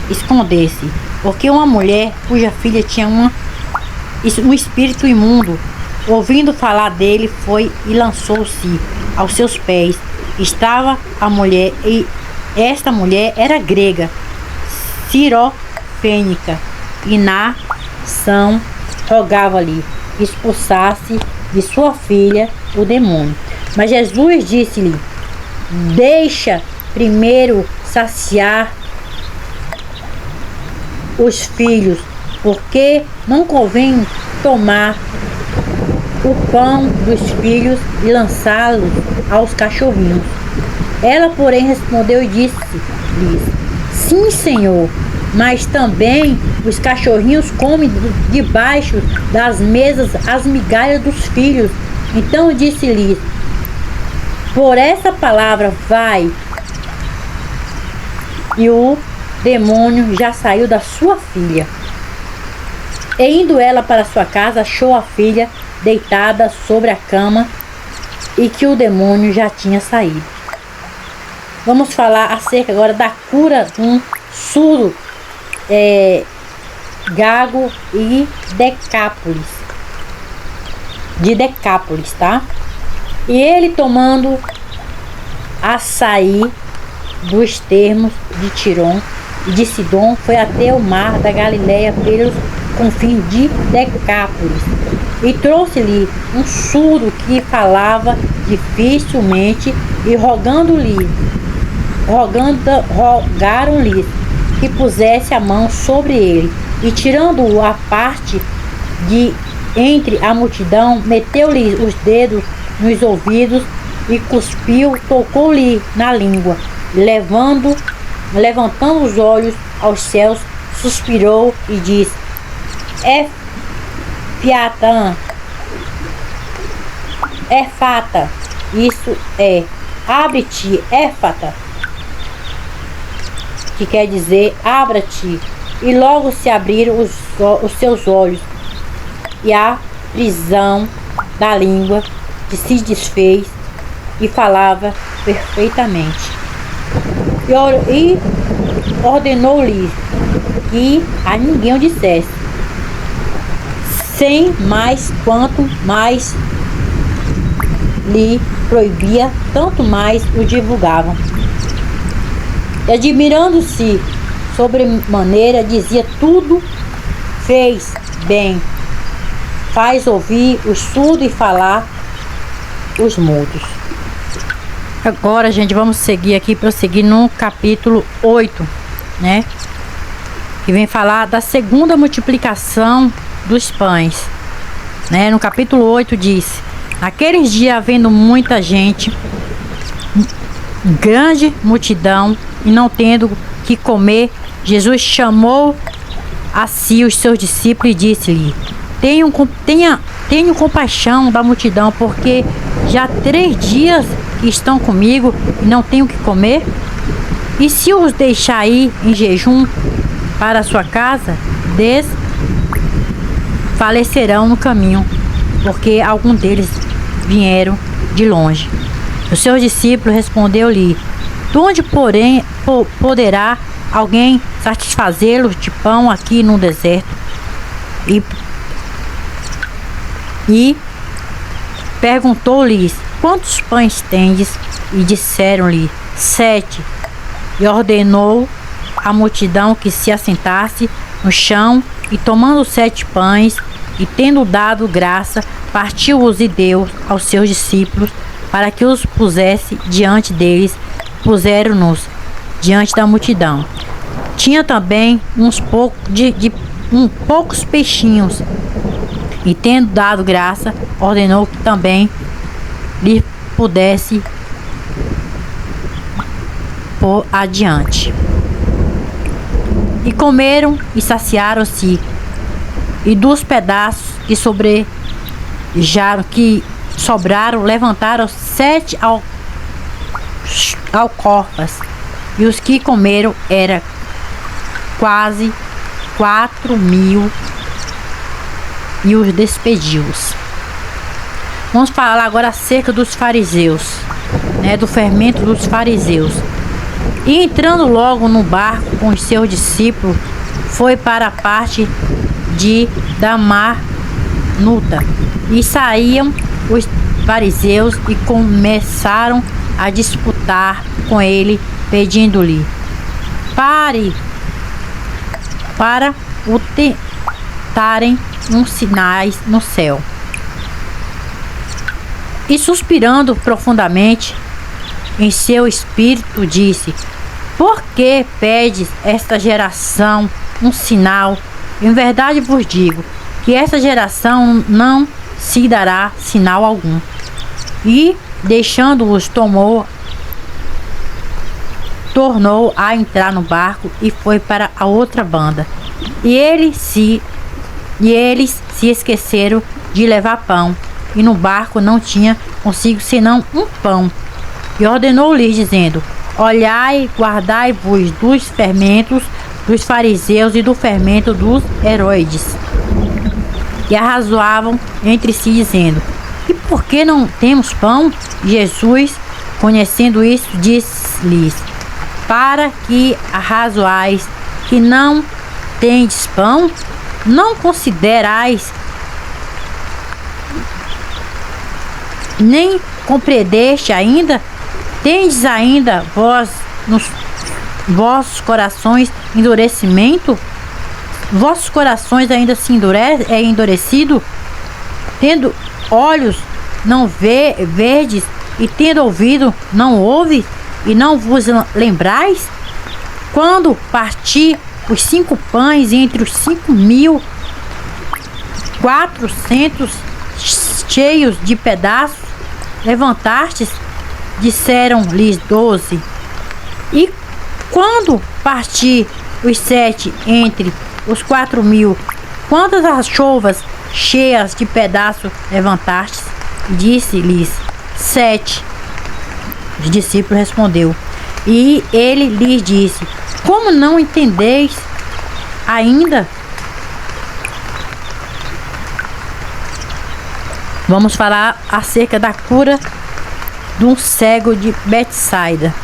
esconder-se, porque uma mulher cuja filha tinha um espírito imundo, ouvindo falar dele, foi e lançou-se aos seus pés. Estava a mulher, e esta mulher era grega, sirofênica, e nação rogava-lhe que expulsasse de sua filha o demônio. Mas Jesus disse-lhe: deixa primeiro saciar os filhos, porque não convém tomar o pão dos filhos e lançá-los aos cachorrinhos. Ela, porém, respondeu e disse-lhes: sim, Senhor, mas também os cachorrinhos comem debaixo das mesas as migalhas dos filhos. Então disse-lhes: por essa palavra vai, e o demônio já saiu da sua filha. E indo ela para sua casa, achou a filha deitada sobre a cama, e que o demônio já tinha saído. Vamos falar acerca agora da cura de um surdo, Gago e Decápolis, tá? E ele, tomando a sair dos termos de Tirom e de Sidom, foi até o mar da Galileia pelos confins de Decápolis, e trouxe-lhe um surdo que falava dificilmente, e rogaram-lhe que pusesse a mão sobre ele, e tirando-o à parte de entre a multidão, meteu-lhe os dedos nos ouvidos e cuspiu, tocou-lhe na língua, levantando os olhos aos céus, suspirou e disse: Éfata, isso é, abre-te, Éfata, que quer dizer abra-te, e logo se abriram os seus olhos, e a prisão da língua que se desfez e falava perfeitamente. E ordenou-lhe que a ninguém o dissesse, sem mais quanto mais lhe proibia, tanto mais o divulgavam. E admirando-se sobremaneira, dizia: tudo fez bem, faz ouvir os surdos e falar os mudos. Agora, gente, vamos seguir aqui, prosseguir no capítulo 8, né? Que vem falar da segunda multiplicação dos pães, né? No capítulo 8 diz: naqueles dias, havendo muita gente, grande multidão, e não tendo que comer, Jesus chamou a si os seus discípulos e disse-lhe: tenho compaixão da multidão, porque já 3 dias que estão comigo e não tenho que comer. E se os deixar ir em jejum para a sua casa, desfalecerão no caminho, porque alguns deles vieram de longe. Os seus discípulos respondeu-lhe: de onde, porém, poderá alguém satisfazê-los de pão aqui no deserto? E perguntou-lhes: quantos pães tendes? E disseram-lhe: 7. E ordenou a multidão que se assentasse no chão, e tomando 7 pães, e tendo dado graça, partiu-os e deu aos seus discípulos, para que os pusesse diante deles. Puseram-nos diante da multidão. Tinha também poucos peixinhos, e tendo dado graça, ordenou que também lhe pudesse pôr adiante. E comeram e saciaram-se, e dos pedaços que sobraram, levantaram 7 alcorfas, e os que comeram eram quase 4.000, e os despediu-os. Vamos falar agora acerca dos fariseus, né, do fermento dos fariseus. E entrando logo no barco com os seus discípulos, foi para a parte de Dalmanuta. E saíam os fariseus e começaram a disputar com ele, pedindo-lhe para o tentarem uns sinais no céu. E suspirando profundamente em seu espírito, disse: por que pedes esta geração um sinal? Em verdade vos digo que esta geração não se dará sinal algum. E deixando-os, tornou a entrar no barco e foi para a outra banda. E eles se esqueceram de levar pão, e no barco não tinha consigo senão um pão. E ordenou-lhes, dizendo: olhai, guardai-vos dos fermentos dos fariseus e do fermento dos Herodes. E arrazoavam entre si, dizendo: e por que não temos pão? Jesus, conhecendo isso, disse-lhes: para que arrazoais que não tendes pão? Não considerais, nem compreendeste ainda? Tendes ainda vós nos vossos corações endurecimento? vossos corações ainda se endurecido, tendo olhos não verdes e tendo ouvido não ouve, e não vos lembrais? Quando parti os 5 pães entre os 5.400 cheios de pedaços, levantastes, disseram-lhes 12. E quando parti os 7 entre os 4.000, quantas alcovas cheias de pedaços levantastes? Disse-lhes 7. Os discípulos respondeu. E ele lhes disse: como não entendeis ainda? Vamos falar acerca da cura de um cego de Betsaida.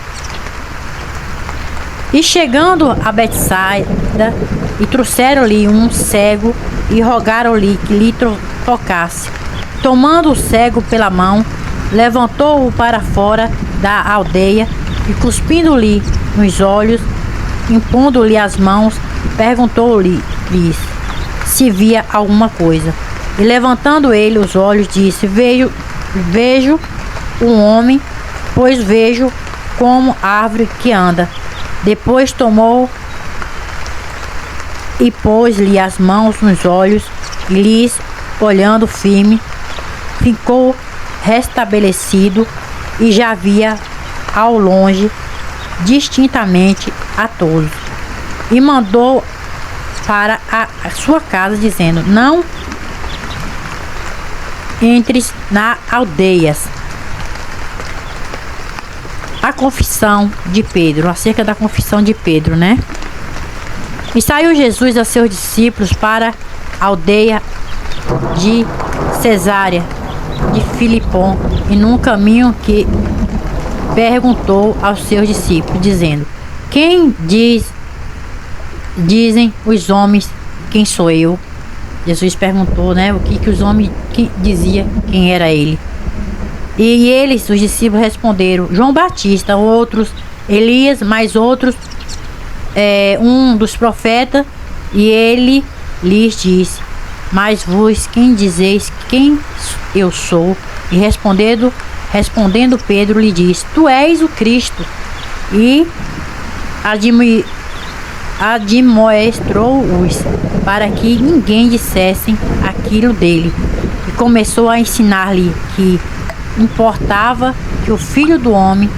E chegando a Betsaida, e trouxeram-lhe um cego, e rogaram-lhe que lhe tocasse. Tomando o cego pela mão, levantou-o para fora da aldeia, e cuspindo-lhe nos olhos, impondo-lhe as mãos, perguntou-lhe se via alguma coisa. E levantando ele os olhos, disse: vejo um homem, pois vejo como árvore que anda. Depois tomou e pôs-lhe as mãos nos olhos, e lhes, olhando firme, ficou restabelecido, e já via ao longe distintamente a todos. E mandou para a sua casa, dizendo: não entres nas aldeias. A confissão de Pedro, acerca da confissão de Pedro, né? E saiu Jesus a seus discípulos para a aldeia de Cesárea de Filipó, e num caminho que perguntou aos seus discípulos, dizendo: quem dizem os homens quem sou eu? Jesus perguntou, né, o que os homens dizia quem era ele. E eles, os discípulos, responderam: João Batista, outros Elias, mais outros um dos profetas. E ele lhes disse: mas vós quem dizeis quem eu sou? E respondendo Pedro lhe disse: tu és o Cristo. E admoestou-os para que ninguém dissessem aquilo dele, e começou a ensinar-lhe que importava que o Filho do Homem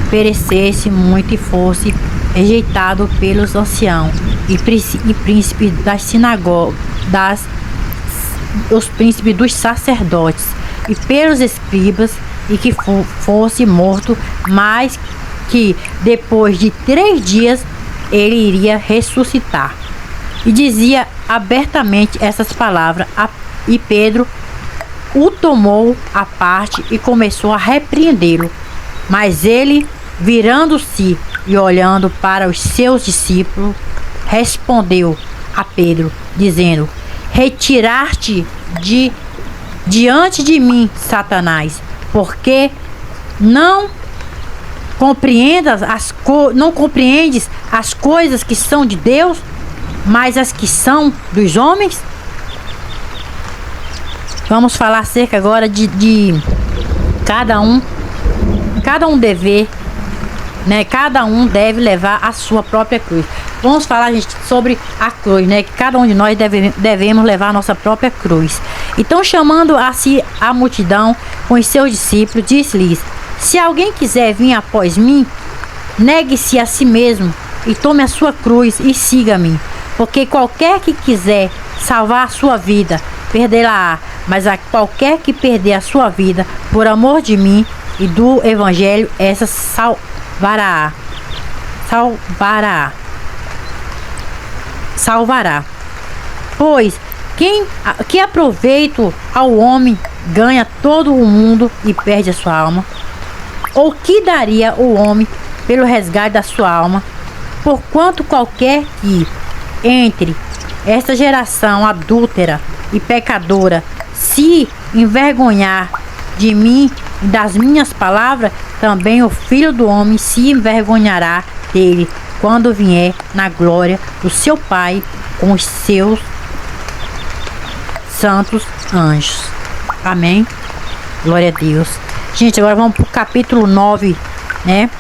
perecesse muito e fosse rejeitado pelos anciãos e príncipes das sinagogas, os príncipes dos sacerdotes e pelos escribas, e que fosse morto, mas que depois de 3 dias ele iria ressuscitar. E dizia abertamente essas palavras, e Pedro o tomou à parte e começou a repreendê-lo. Mas ele, virando-se e olhando para os seus discípulos, respondeu a Pedro, dizendo: retirar-te diante de mim, Satanás, porque não compreendes as coisas que são de Deus, mas as que são dos homens. Vamos falar acerca agora de cada um dever, né? Cada um deve levar a sua própria cruz. Vamos falar, gente, sobre a cruz, né? Que cada um de nós devemos levar a nossa própria cruz. Então, chamando a si a multidão com os seus discípulos, disse-lhes: se alguém quiser vir após mim, negue-se a si mesmo e tome a sua cruz e siga-me. Porque qualquer que quiser salvar a sua vida, perderá-a. Mas a qualquer que perder a sua vida por amor de mim e do Evangelho, essa salvará. Pois que aproveito ao homem ganha todo o mundo e perde a sua alma? Ou que daria o homem pelo resgate da sua alma? Porquanto qualquer que entre esta geração adúltera e pecadora se envergonhar de mim e das minhas palavras, também o Filho do Homem se envergonhará dele quando vier na glória do seu Pai com os seus santos anjos. Amém? Glória a Deus. Gente, agora vamos para o capítulo 9, né?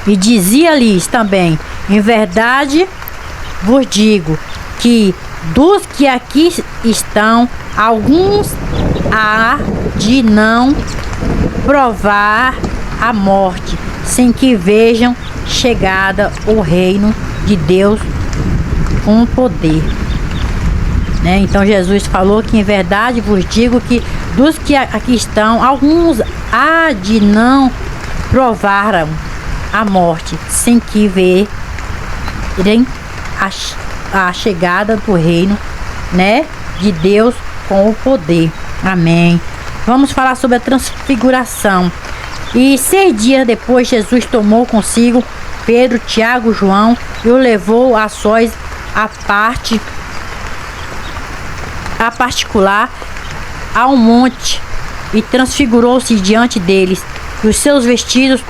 E dizia-lhes também: em verdade vos digo que dos que aqui estão, alguns há de não provar a morte, sem que vejam chegada o reino de Deus com poder. Né? Então Jesus falou que em verdade vos digo que dos que aqui estão, alguns há de não provaram a morte, sem que verem a chegada do reino, né, de Deus com o poder. Amém. Vamos falar sobre a transfiguração. E 6 dias depois, Jesus tomou consigo Pedro, Tiago, João e o levou a sós à parte particular ao monte e transfigurou-se diante deles, e os seus vestidos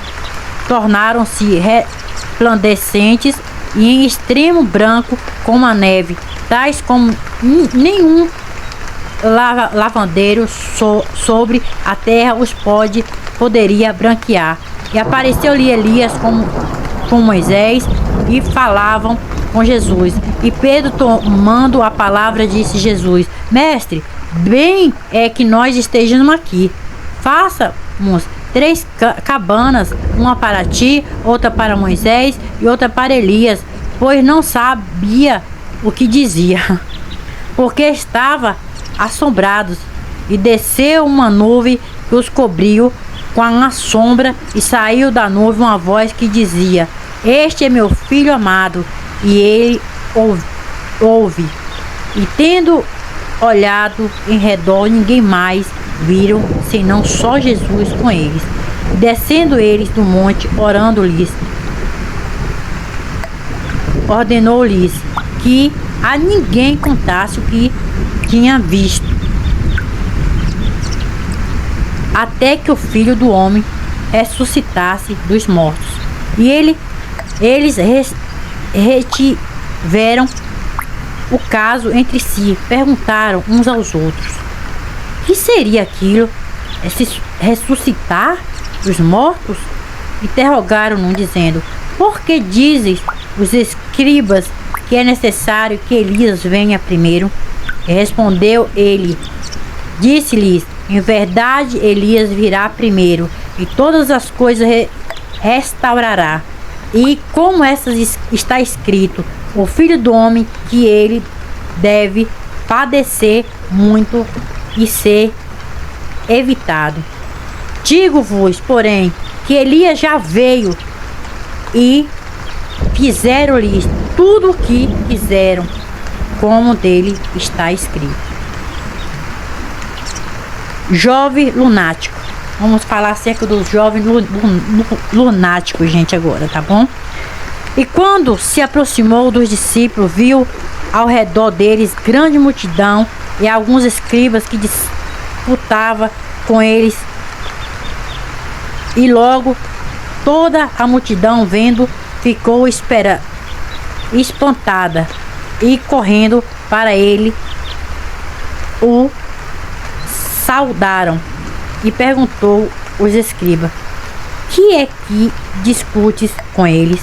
tornaram-se resplandecentes e em extremo branco como a neve, tais como nenhum lavandeiro sobre a terra os poderia branquear. E apareceu-lhe Elias com Moisés e falavam com Jesus. E Pedro, tomando a palavra, disse: Jesus, mestre, bem é que nós estejamos aqui. Façamos 3 cabanas, uma para ti, outra para Moisés e outra para Elias, pois não sabia o que dizia, porque estava assombrados. E desceu uma nuvem que os cobriu com a sombra, e saiu da nuvem uma voz que dizia: este é meu filho amado. E ele ouve. E tendo olhado em redor, ninguém mais viram, senão só Jesus com eles. Descendo eles do monte, orando-lhes, ordenou-lhes que a ninguém contasse o que tinha visto, até que o Filho do Homem ressuscitasse dos mortos. E eles retiveram o caso entre si, perguntaram uns aos outros: que seria aquilo? Ressuscitar os mortos? Interrogaram-no, dizendo: por que dizes os escribas que é necessário que Elias venha primeiro? E respondeu ele, disse-lhes: em verdade, Elias virá primeiro, e todas as coisas restaurará. E como essas está escrito, o Filho do Homem, que ele deve padecer muito e ser evitado. Digo-vos, porém, que Elias já veio, e fizeram-lhes tudo o que quiseram, como dele está escrito. Jovem lunático. Vamos falar acerca dos jovens lunáticos, gente, agora, tá bom? E quando se aproximou dos discípulos, viu ao redor deles grande multidão e alguns escribas que disputavam com eles. E logo toda a multidão, vendo, ficou espantada, e correndo para ele o saudaram. E perguntou os escribas: que é que discutes com eles?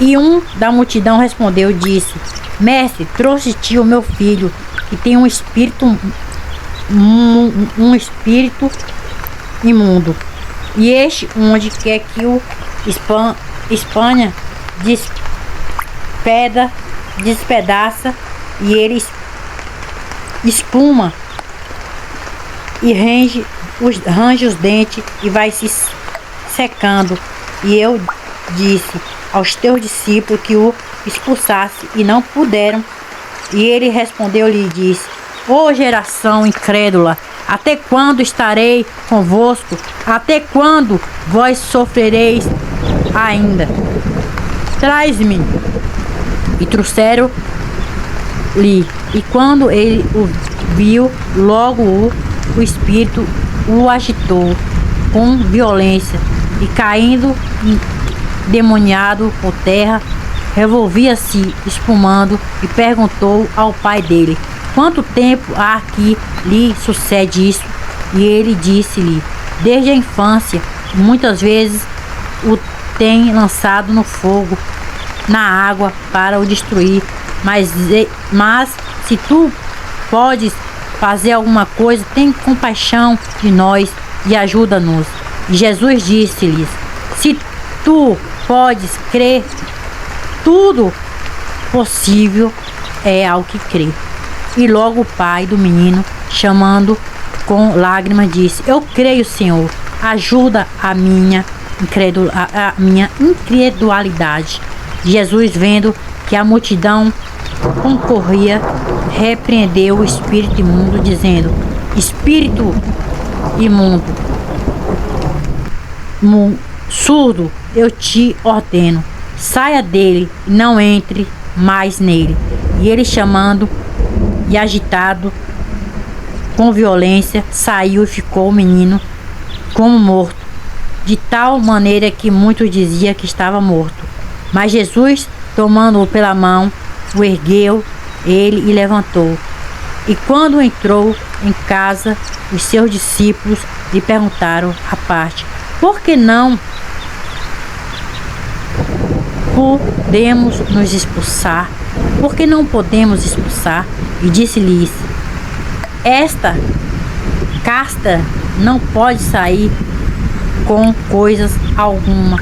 E um da multidão respondeu e disse: mestre, trouxe-te o meu filho, que tem um espírito imundo, e este onde quer que o espanha, despedaça, e ele espuma e range os dentes e vai se secando. E eu disse aos teus discípulos que o expulsasse, e não puderam. E ele respondeu-lhe e disse: ó geração incrédula, até quando estarei convosco? Até quando vós sofrereis ainda? Traz-me. E trouxeram-lhe, e quando ele o viu, logo o espírito o agitou com violência, e caindo endemoniado por terra, revolvia-se espumando e perguntou ao pai dele: quanto tempo há que lhe sucede isso? E ele disse-lhe: desde a infância, muitas vezes o tem lançado no fogo, na água, para o destruir. Mas se tu podes fazer alguma coisa, tem compaixão de nós e ajuda-nos. E Jesus disse-lhes: se tu podes crer, tudo possível é ao que crê. E logo o pai do menino, chamando com lágrimas, disse: eu creio, Senhor, ajuda a minha incredulidade. Jesus, vendo que a multidão concorria, repreendeu o espírito imundo, dizendo: espírito imundo, surdo, eu te ordeno, saia dele e não entre mais nele. E ele, chamando e agitado com violência, saiu e ficou o menino como morto, de tal maneira que muitos diziam que estava morto. Mas Jesus, tomando-o pela mão, o ergueu ele e levantou. E quando entrou em casa, os seus discípulos lhe perguntaram à parte: por que não podemos nos expulsar? Por que não podemos expulsar? E disse-lhes: esta casta não pode sair com coisas alguma,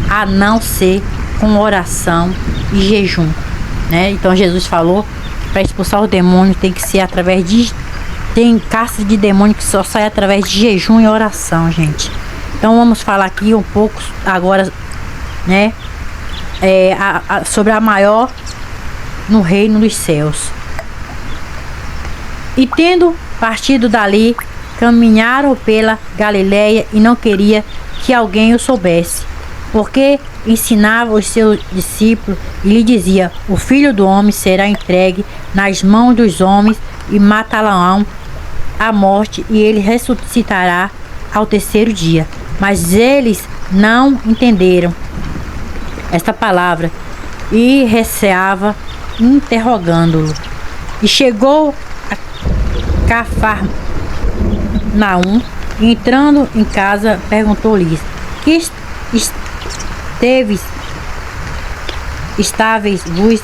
a não ser com oração e jejum, né? Então Jesus falou que para expulsar o demônio tem que ser através de... tem casta de demônio que só sai através de jejum e oração, gente. Então vamos falar aqui um pouco agora, né? Sobre a maior no reino dos céus. E tendo partido dali, caminharam pela Galileia e não queria que alguém o soubesse, porque ensinava os seus discípulos e lhe dizia: o filho do homem será entregue nas mãos dos homens e matá-lo à morte, e ele ressuscitará ao terceiro dia. Mas eles não entenderam esta palavra e receava, interrogando-o. E chegou a Cafarnaum, e entrando em casa, perguntou-lhes: que estáveis vos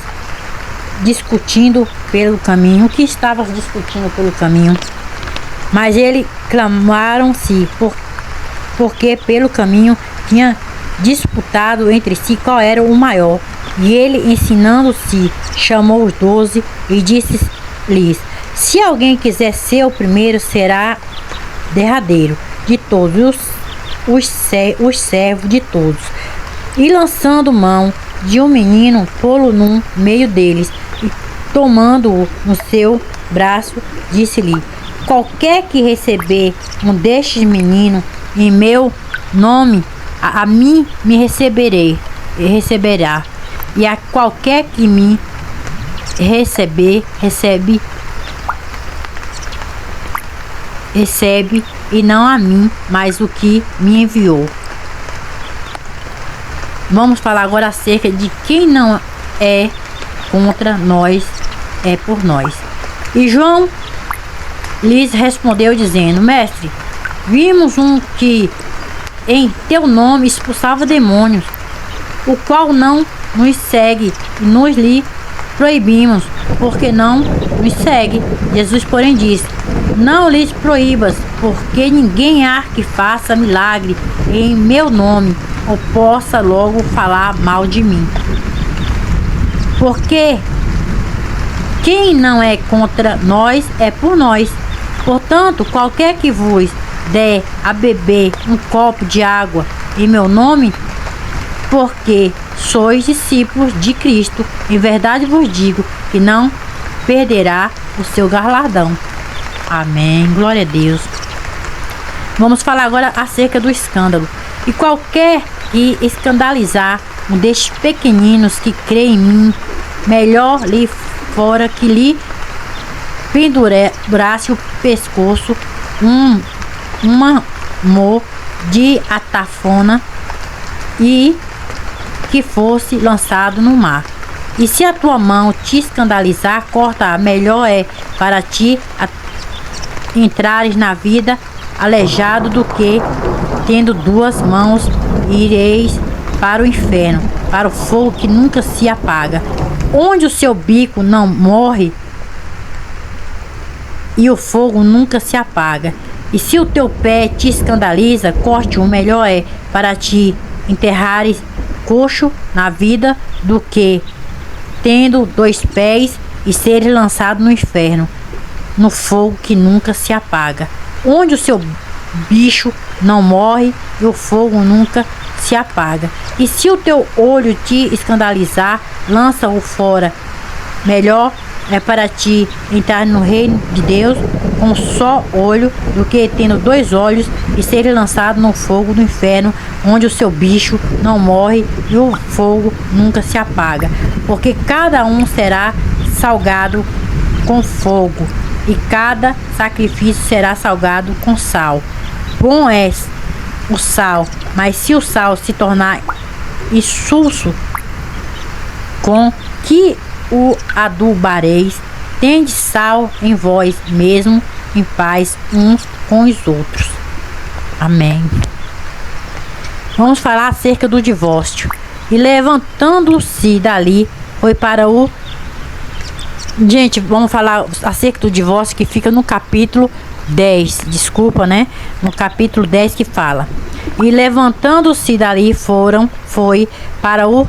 discutindo pelo caminho? O que estavas discutindo pelo caminho? Mas eles clamaram-se, porque pelo caminho tinha disputado entre si qual era o maior. E ele, ensinando-se, chamou os 12 e disse-lhes: se alguém quiser ser o primeiro, será derradeiro de todos, os servos de todos. E lançando mão de um menino, pô-lo no meio deles, e tomando-o no seu braço, disse-lhe: qualquer que receber um destes meninos em meu nome, a mim me receberá. E a qualquer que me recebe, e não a mim, mas o que me enviou. Vamos falar agora acerca de quem não é contra nós, é por nós. E João lhes respondeu dizendo: mestre, vimos um que em teu nome expulsava demônios, o qual não nos segue, e nos lhe proibimos, porque não nos segue. Jesus, porém, disse: não lhes proíbas, porque ninguém há que faça milagre em meu nome, ou possa logo falar mal de mim. Porque quem não é contra nós é por nós. Portanto, qualquer que vos der a beber um copo de água em meu nome, porque sois discípulos de Cristo, em verdade vos digo que não perderá o seu galardão. Amém. Glória a Deus. Vamos falar agora acerca do escândalo. E qualquer que escandalizar um destes pequeninos que crê em mim, melhor lhe fora que lhe pendurasse o pescoço um amor de atafona, e que fosse lançado no mar. E se a tua mão te escandalizar, corta-a. Melhor é para ti entrares na vida aleijado do que, tendo duas mãos, ireis para o inferno, para o fogo que nunca se apaga, onde o seu bico não morre e o fogo nunca se apaga. E se o teu pé te escandaliza, corte-o. Melhor é para ti enterrares coxo na vida do que, tendo dois pés, e seres lançado no inferno, no fogo que nunca se apaga, onde o seu bicho não morre e o fogo nunca se apaga. E se o teu olho te escandalizar, lança-o fora. Melhor é para ti entrar no reino de Deus com um só olho do que tendo dois olhos e ser lançado no fogo do inferno, onde o seu bicho não morre e o fogo nunca se apaga. Porque cada um será salgado com fogo e cada sacrifício será salgado com sal. Bom é o sal, mas se o sal se tornar insulso, com que o adubareis? Tende sal em vós mesmo, em paz uns com os outros. Amém. Vamos falar acerca do divórcio. E levantando-se dali, foi para o... Gente, vamos falar acerca do divórcio, que fica no capítulo 10. Desculpa, né? No capítulo 10 que fala. E levantando-se dali foi para o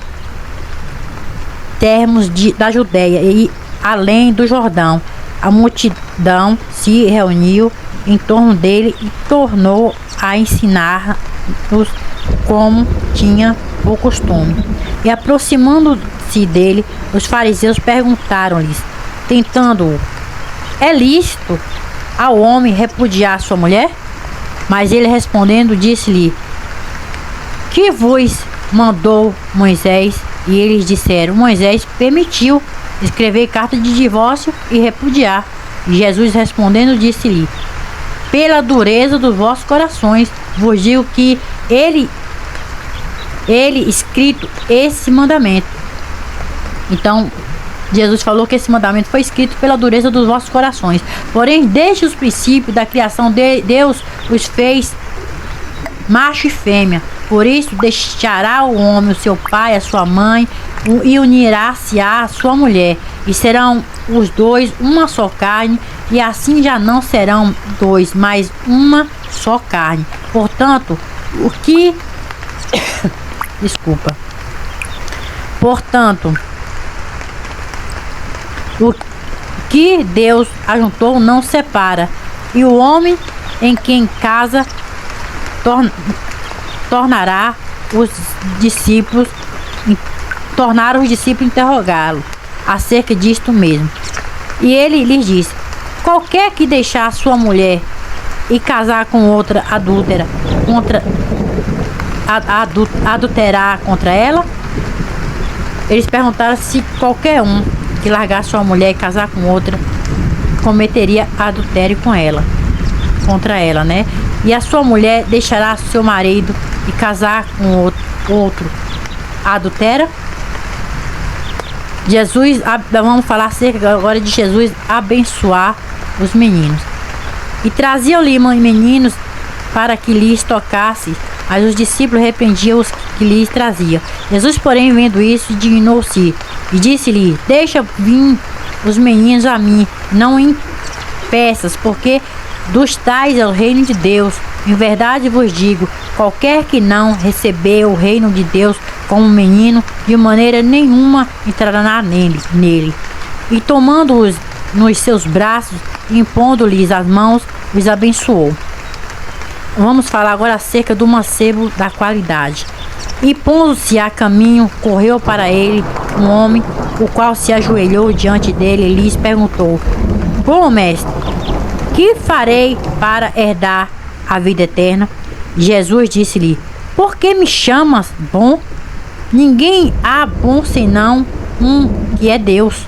termos da Judeia e além do Jordão. A multidão se reuniu em torno dele e tornou a ensinar-nos como tinha o costume. E aproximando-se dele, os fariseus perguntaram-lhes, tentando-o: é lícito ao homem repudiar sua mulher? Mas ele respondendo disse-lhe: que vos mandou Moisés? E eles disseram: Moisés permitiu escrever carta de divórcio e repudiar. E Jesus respondendo disse-lhe: pela dureza dos vossos corações vos digo que ele escrito esse mandamento. Então Jesus falou que esse mandamento foi escrito pela dureza dos vossos corações. Porém, desde os princípios da criação Deus os fez macho e fêmea. Por isso deixará o homem o seu pai, a sua mãe, e unirá-se à sua mulher, e serão os dois uma só carne. E assim já não serão dois, mas uma só carne. Portanto, o que Deus ajuntou não separa. E o homem em quem casa tornaram os discípulos interrogá-lo acerca disto mesmo. E ele lhes disse: qualquer que deixar sua mulher e casar com outra adúltera, adulterar contra ela? Eles perguntaram se qualquer um que largar sua mulher e casar com outra cometeria adultério com ela, contra ela, né? E a sua mulher deixará seu marido e casar com outro adultera? Vamos falar acerca agora de Jesus abençoar os meninos. E traziam-lhe meninos para que lhes tocasse, mas os discípulos repreendiam os que lhes traziam. Jesus, porém, vendo isso, indignou-se e disse-lhe: deixa vir os meninos a mim, não impeças, porque dos tais é o reino de Deus. Em verdade vos digo, qualquer que não receber o reino de Deus como menino, de maneira nenhuma entrará nele. E tomando-os nos seus braços, impondo-lhes as mãos, os abençoou. Vamos falar agora acerca do mancebo da qualidade. E pondo-se a caminho, correu para ele um homem, o qual se ajoelhou diante dele e lhes perguntou: bom mestre, que farei para herdar a vida eterna? Jesus disse-lhe: por que me chamas bom? Ninguém há bom senão um, que é Deus.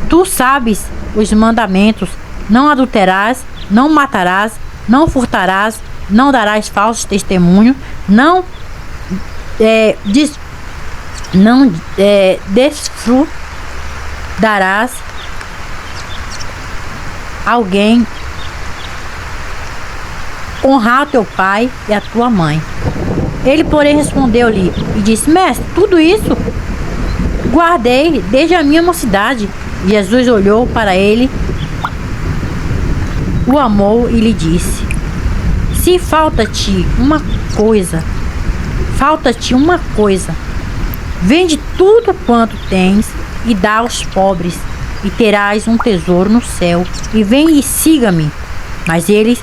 Tu sabes os mandamentos: não adulterarás, não matarás, não furtarás, não darás falso testemunho, não não desfrutarás alguém honrar teu pai e a tua mãe. Ele, porém, respondeu-lhe e disse: Mestre, tudo isso guardei desde a minha mocidade. Jesus olhou para ele, o amou e lhe disse: Se falta-te uma coisa, vende tudo quanto tens e dá aos pobres, e terás um tesouro no céu, e vem e siga-me. Mas ele,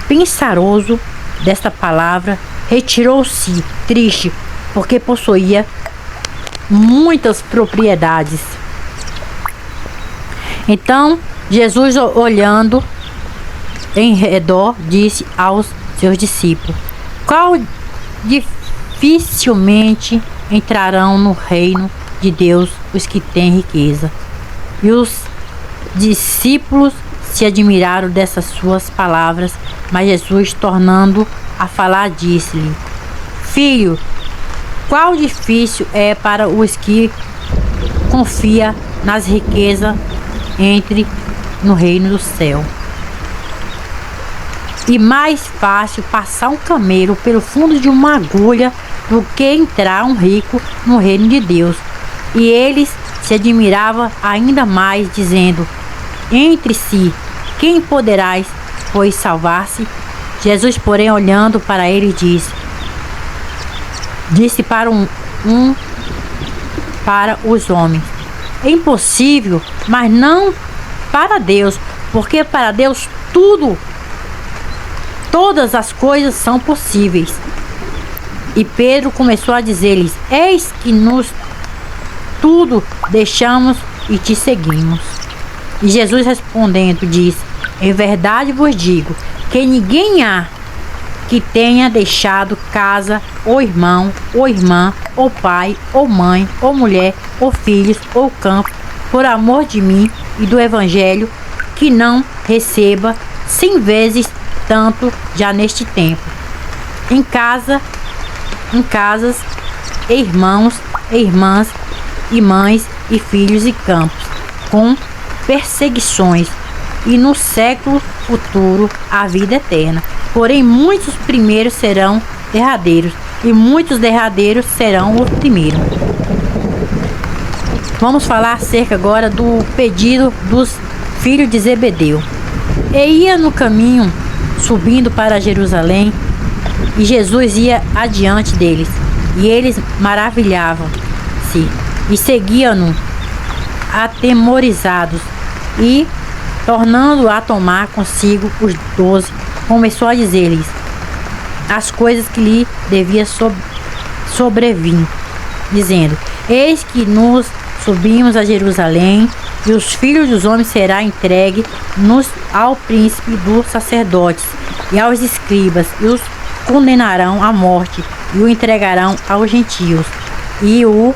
pensaroso desta palavra, retirou-se triste, porque possuía muitas propriedades. Então Jesus, olhando em redor, disse aos seus discípulos: Qual dificilmente entrarão no reino de Deus os que têm riqueza? E os discípulos se admiraram dessas suas palavras, mas Jesus, tornando a falar, disse-lhe: Filho, qual difícil é para os que confia nas riquezas entre no reino do céu. E mais fácil passar um camelo pelo fundo de uma agulha do que entrar um rico no reino de Deus. E eles se admiravam ainda mais, dizendo entre si: Quem poderás, pois, salvar-se? Jesus, porém, olhando para ele, disse para para os homens: É impossível, mas não para Deus, porque para Deus todas as coisas são possíveis. E Pedro começou a dizer-lhes: Eis que nós tudo deixamos e te seguimos. E Jesus, respondendo, disse: Em verdade vos digo que ninguém há que tenha deixado casa, ou irmão, ou irmã, ou pai, ou mãe, ou mulher, ou filhos, ou campo, por amor de mim e do Evangelho, que não receba 100 vezes tanto já neste tempo, em casas, e irmãos, e irmãs, e mães, e filhos, e campos, com perseguições, e no século futuro a vida eterna. Porém, muitos primeiros serão derradeiros, e muitos derradeiros serão os primeiros. Vamos falar acerca agora do pedido dos filhos de Zebedeu. E ia no caminho, subindo para Jerusalém, e Jesus ia adiante deles, e eles maravilhavam-se, e seguiam-no atemorizados, e, tornando a tomar consigo os 12, começou a dizer-lhes as coisas que lhe devia sobrevir, dizendo: Eis que nos subimos a Jerusalém, e os filhos dos homens será entregue ao príncipe dos sacerdotes e aos escribas, e os condenarão à morte, e o entregarão aos gentios, e o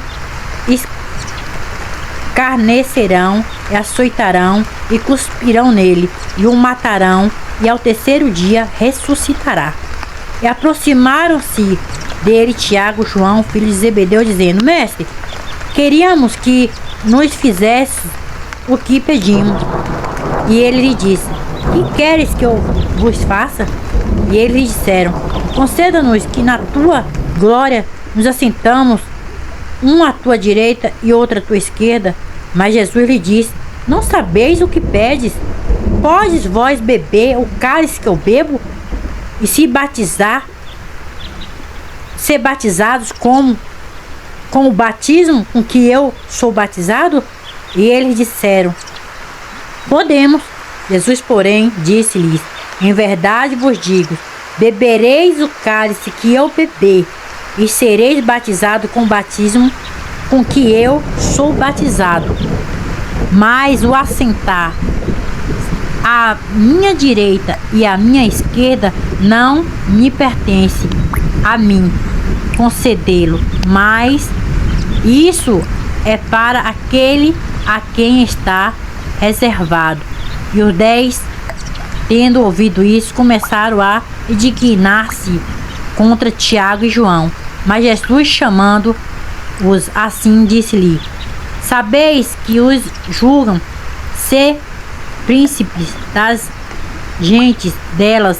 escarnecerão, e açoitarão, e cuspirão nele, e o matarão, e ao terceiro dia ressuscitará. E aproximaram-se dele Tiago e João, filhos de Zebedeu, dizendo: Mestre, queríamos que nos fizesse o que pedimos. E ele lhe disse: Que queres que eu vos faça? E eles lhe disseram: Conceda-nos que na tua glória nos assentamos, um à tua direita e outro à tua esquerda. Mas Jesus lhe disse: Não sabeis o que pedes? Podes vós beber o cálice que eu bebo? E ser batizados com o batismo com que eu sou batizado? E eles disseram: Podemos. Jesus, porém, disse-lhes: Em verdade vos digo, bebereis o cálice que eu beber, e sereis batizados com o batismo com que eu sou batizado. Mas o assentar à minha direita e à minha esquerda não me pertence a mim concedê-lo, mas isso é para aquele a quem está reservado. E os 10, tendo ouvido isso, começaram a indignar-se contra Tiago e João. Mas Jesus, chamando-os assim, disse-lhe: sabeis que os julgam ser príncipes das gentes delas,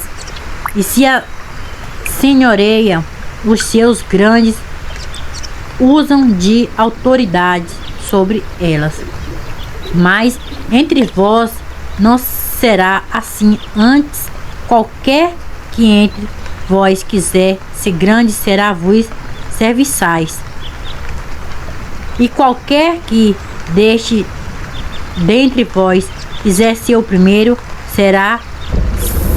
e se senhoreiam os seus grandes, usam de autoridade sobre elas. Mas entre vós não será assim, antes qualquer que entre vós quiser ser grande será vos serviçais, e qualquer que deixe dentre vós quiser ser o primeiro será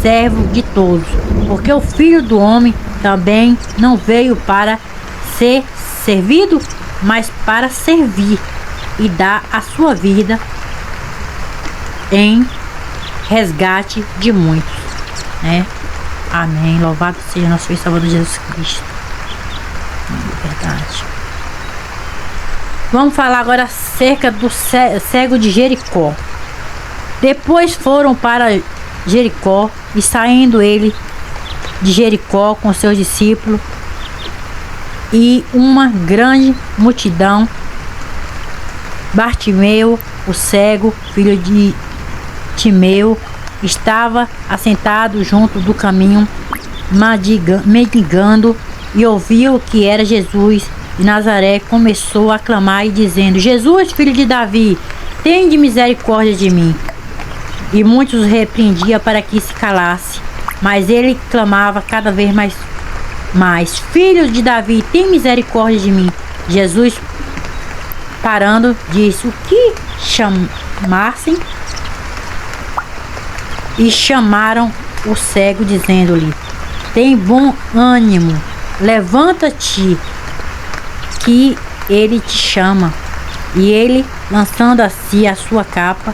servo de todos, porque o Filho do Homem também não veio para ser servido, mas para servir e dar a sua vida em resgate de muitos, né? Amém. Louvado seja nosso Senhor e Salvador Jesus Cristo. Verdade. Vamos falar agora acerca do cego de Jericó. Depois foram para Jericó, e saindo ele de Jericó com seus discípulos e uma grande multidão, Bartimeu, o cego, filho de Timeu, estava assentado junto do caminho, mendigando, e ouviu que era Jesus de Nazaré. Começou a clamar e dizendo: Jesus, filho de Davi, tende misericórdia de mim. E muitos repreendia para que se calasse, mas ele clamava cada vez mais: filho de Davi, tem misericórdia de mim. Jesus, parando, disse: o que chamassem? E chamaram o cego, dizendo-lhe: tem bom ânimo, levanta-te, que ele te chama. E ele, lançando a si a sua capa,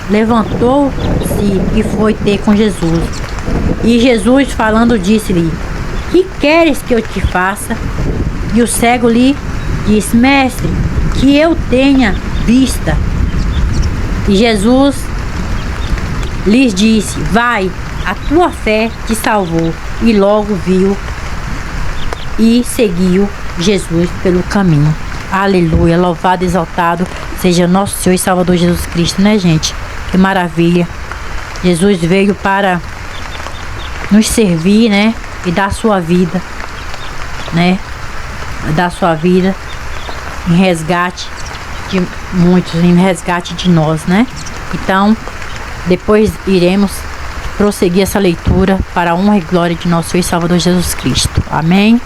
levantou-se e foi ter com Jesus. E Jesus, falando, disse-lhe: que queres que eu te faça? E o cego lhe disse: mestre, que eu tenha vista. E Jesus lhes disse: vai, a tua fé te salvou. E logo viu e seguiu Jesus pelo caminho. Aleluia, louvado e exaltado seja nosso Senhor e Salvador Jesus Cristo, né, gente? Que maravilha. Jesus veio para nos servir, né? E dar sua vida, né? Dar sua vida em resgate de muitos, em resgate de nós, né? Então, depois iremos prosseguir essa leitura para a honra e glória de nosso Senhor e Salvador Jesus Cristo. Amém?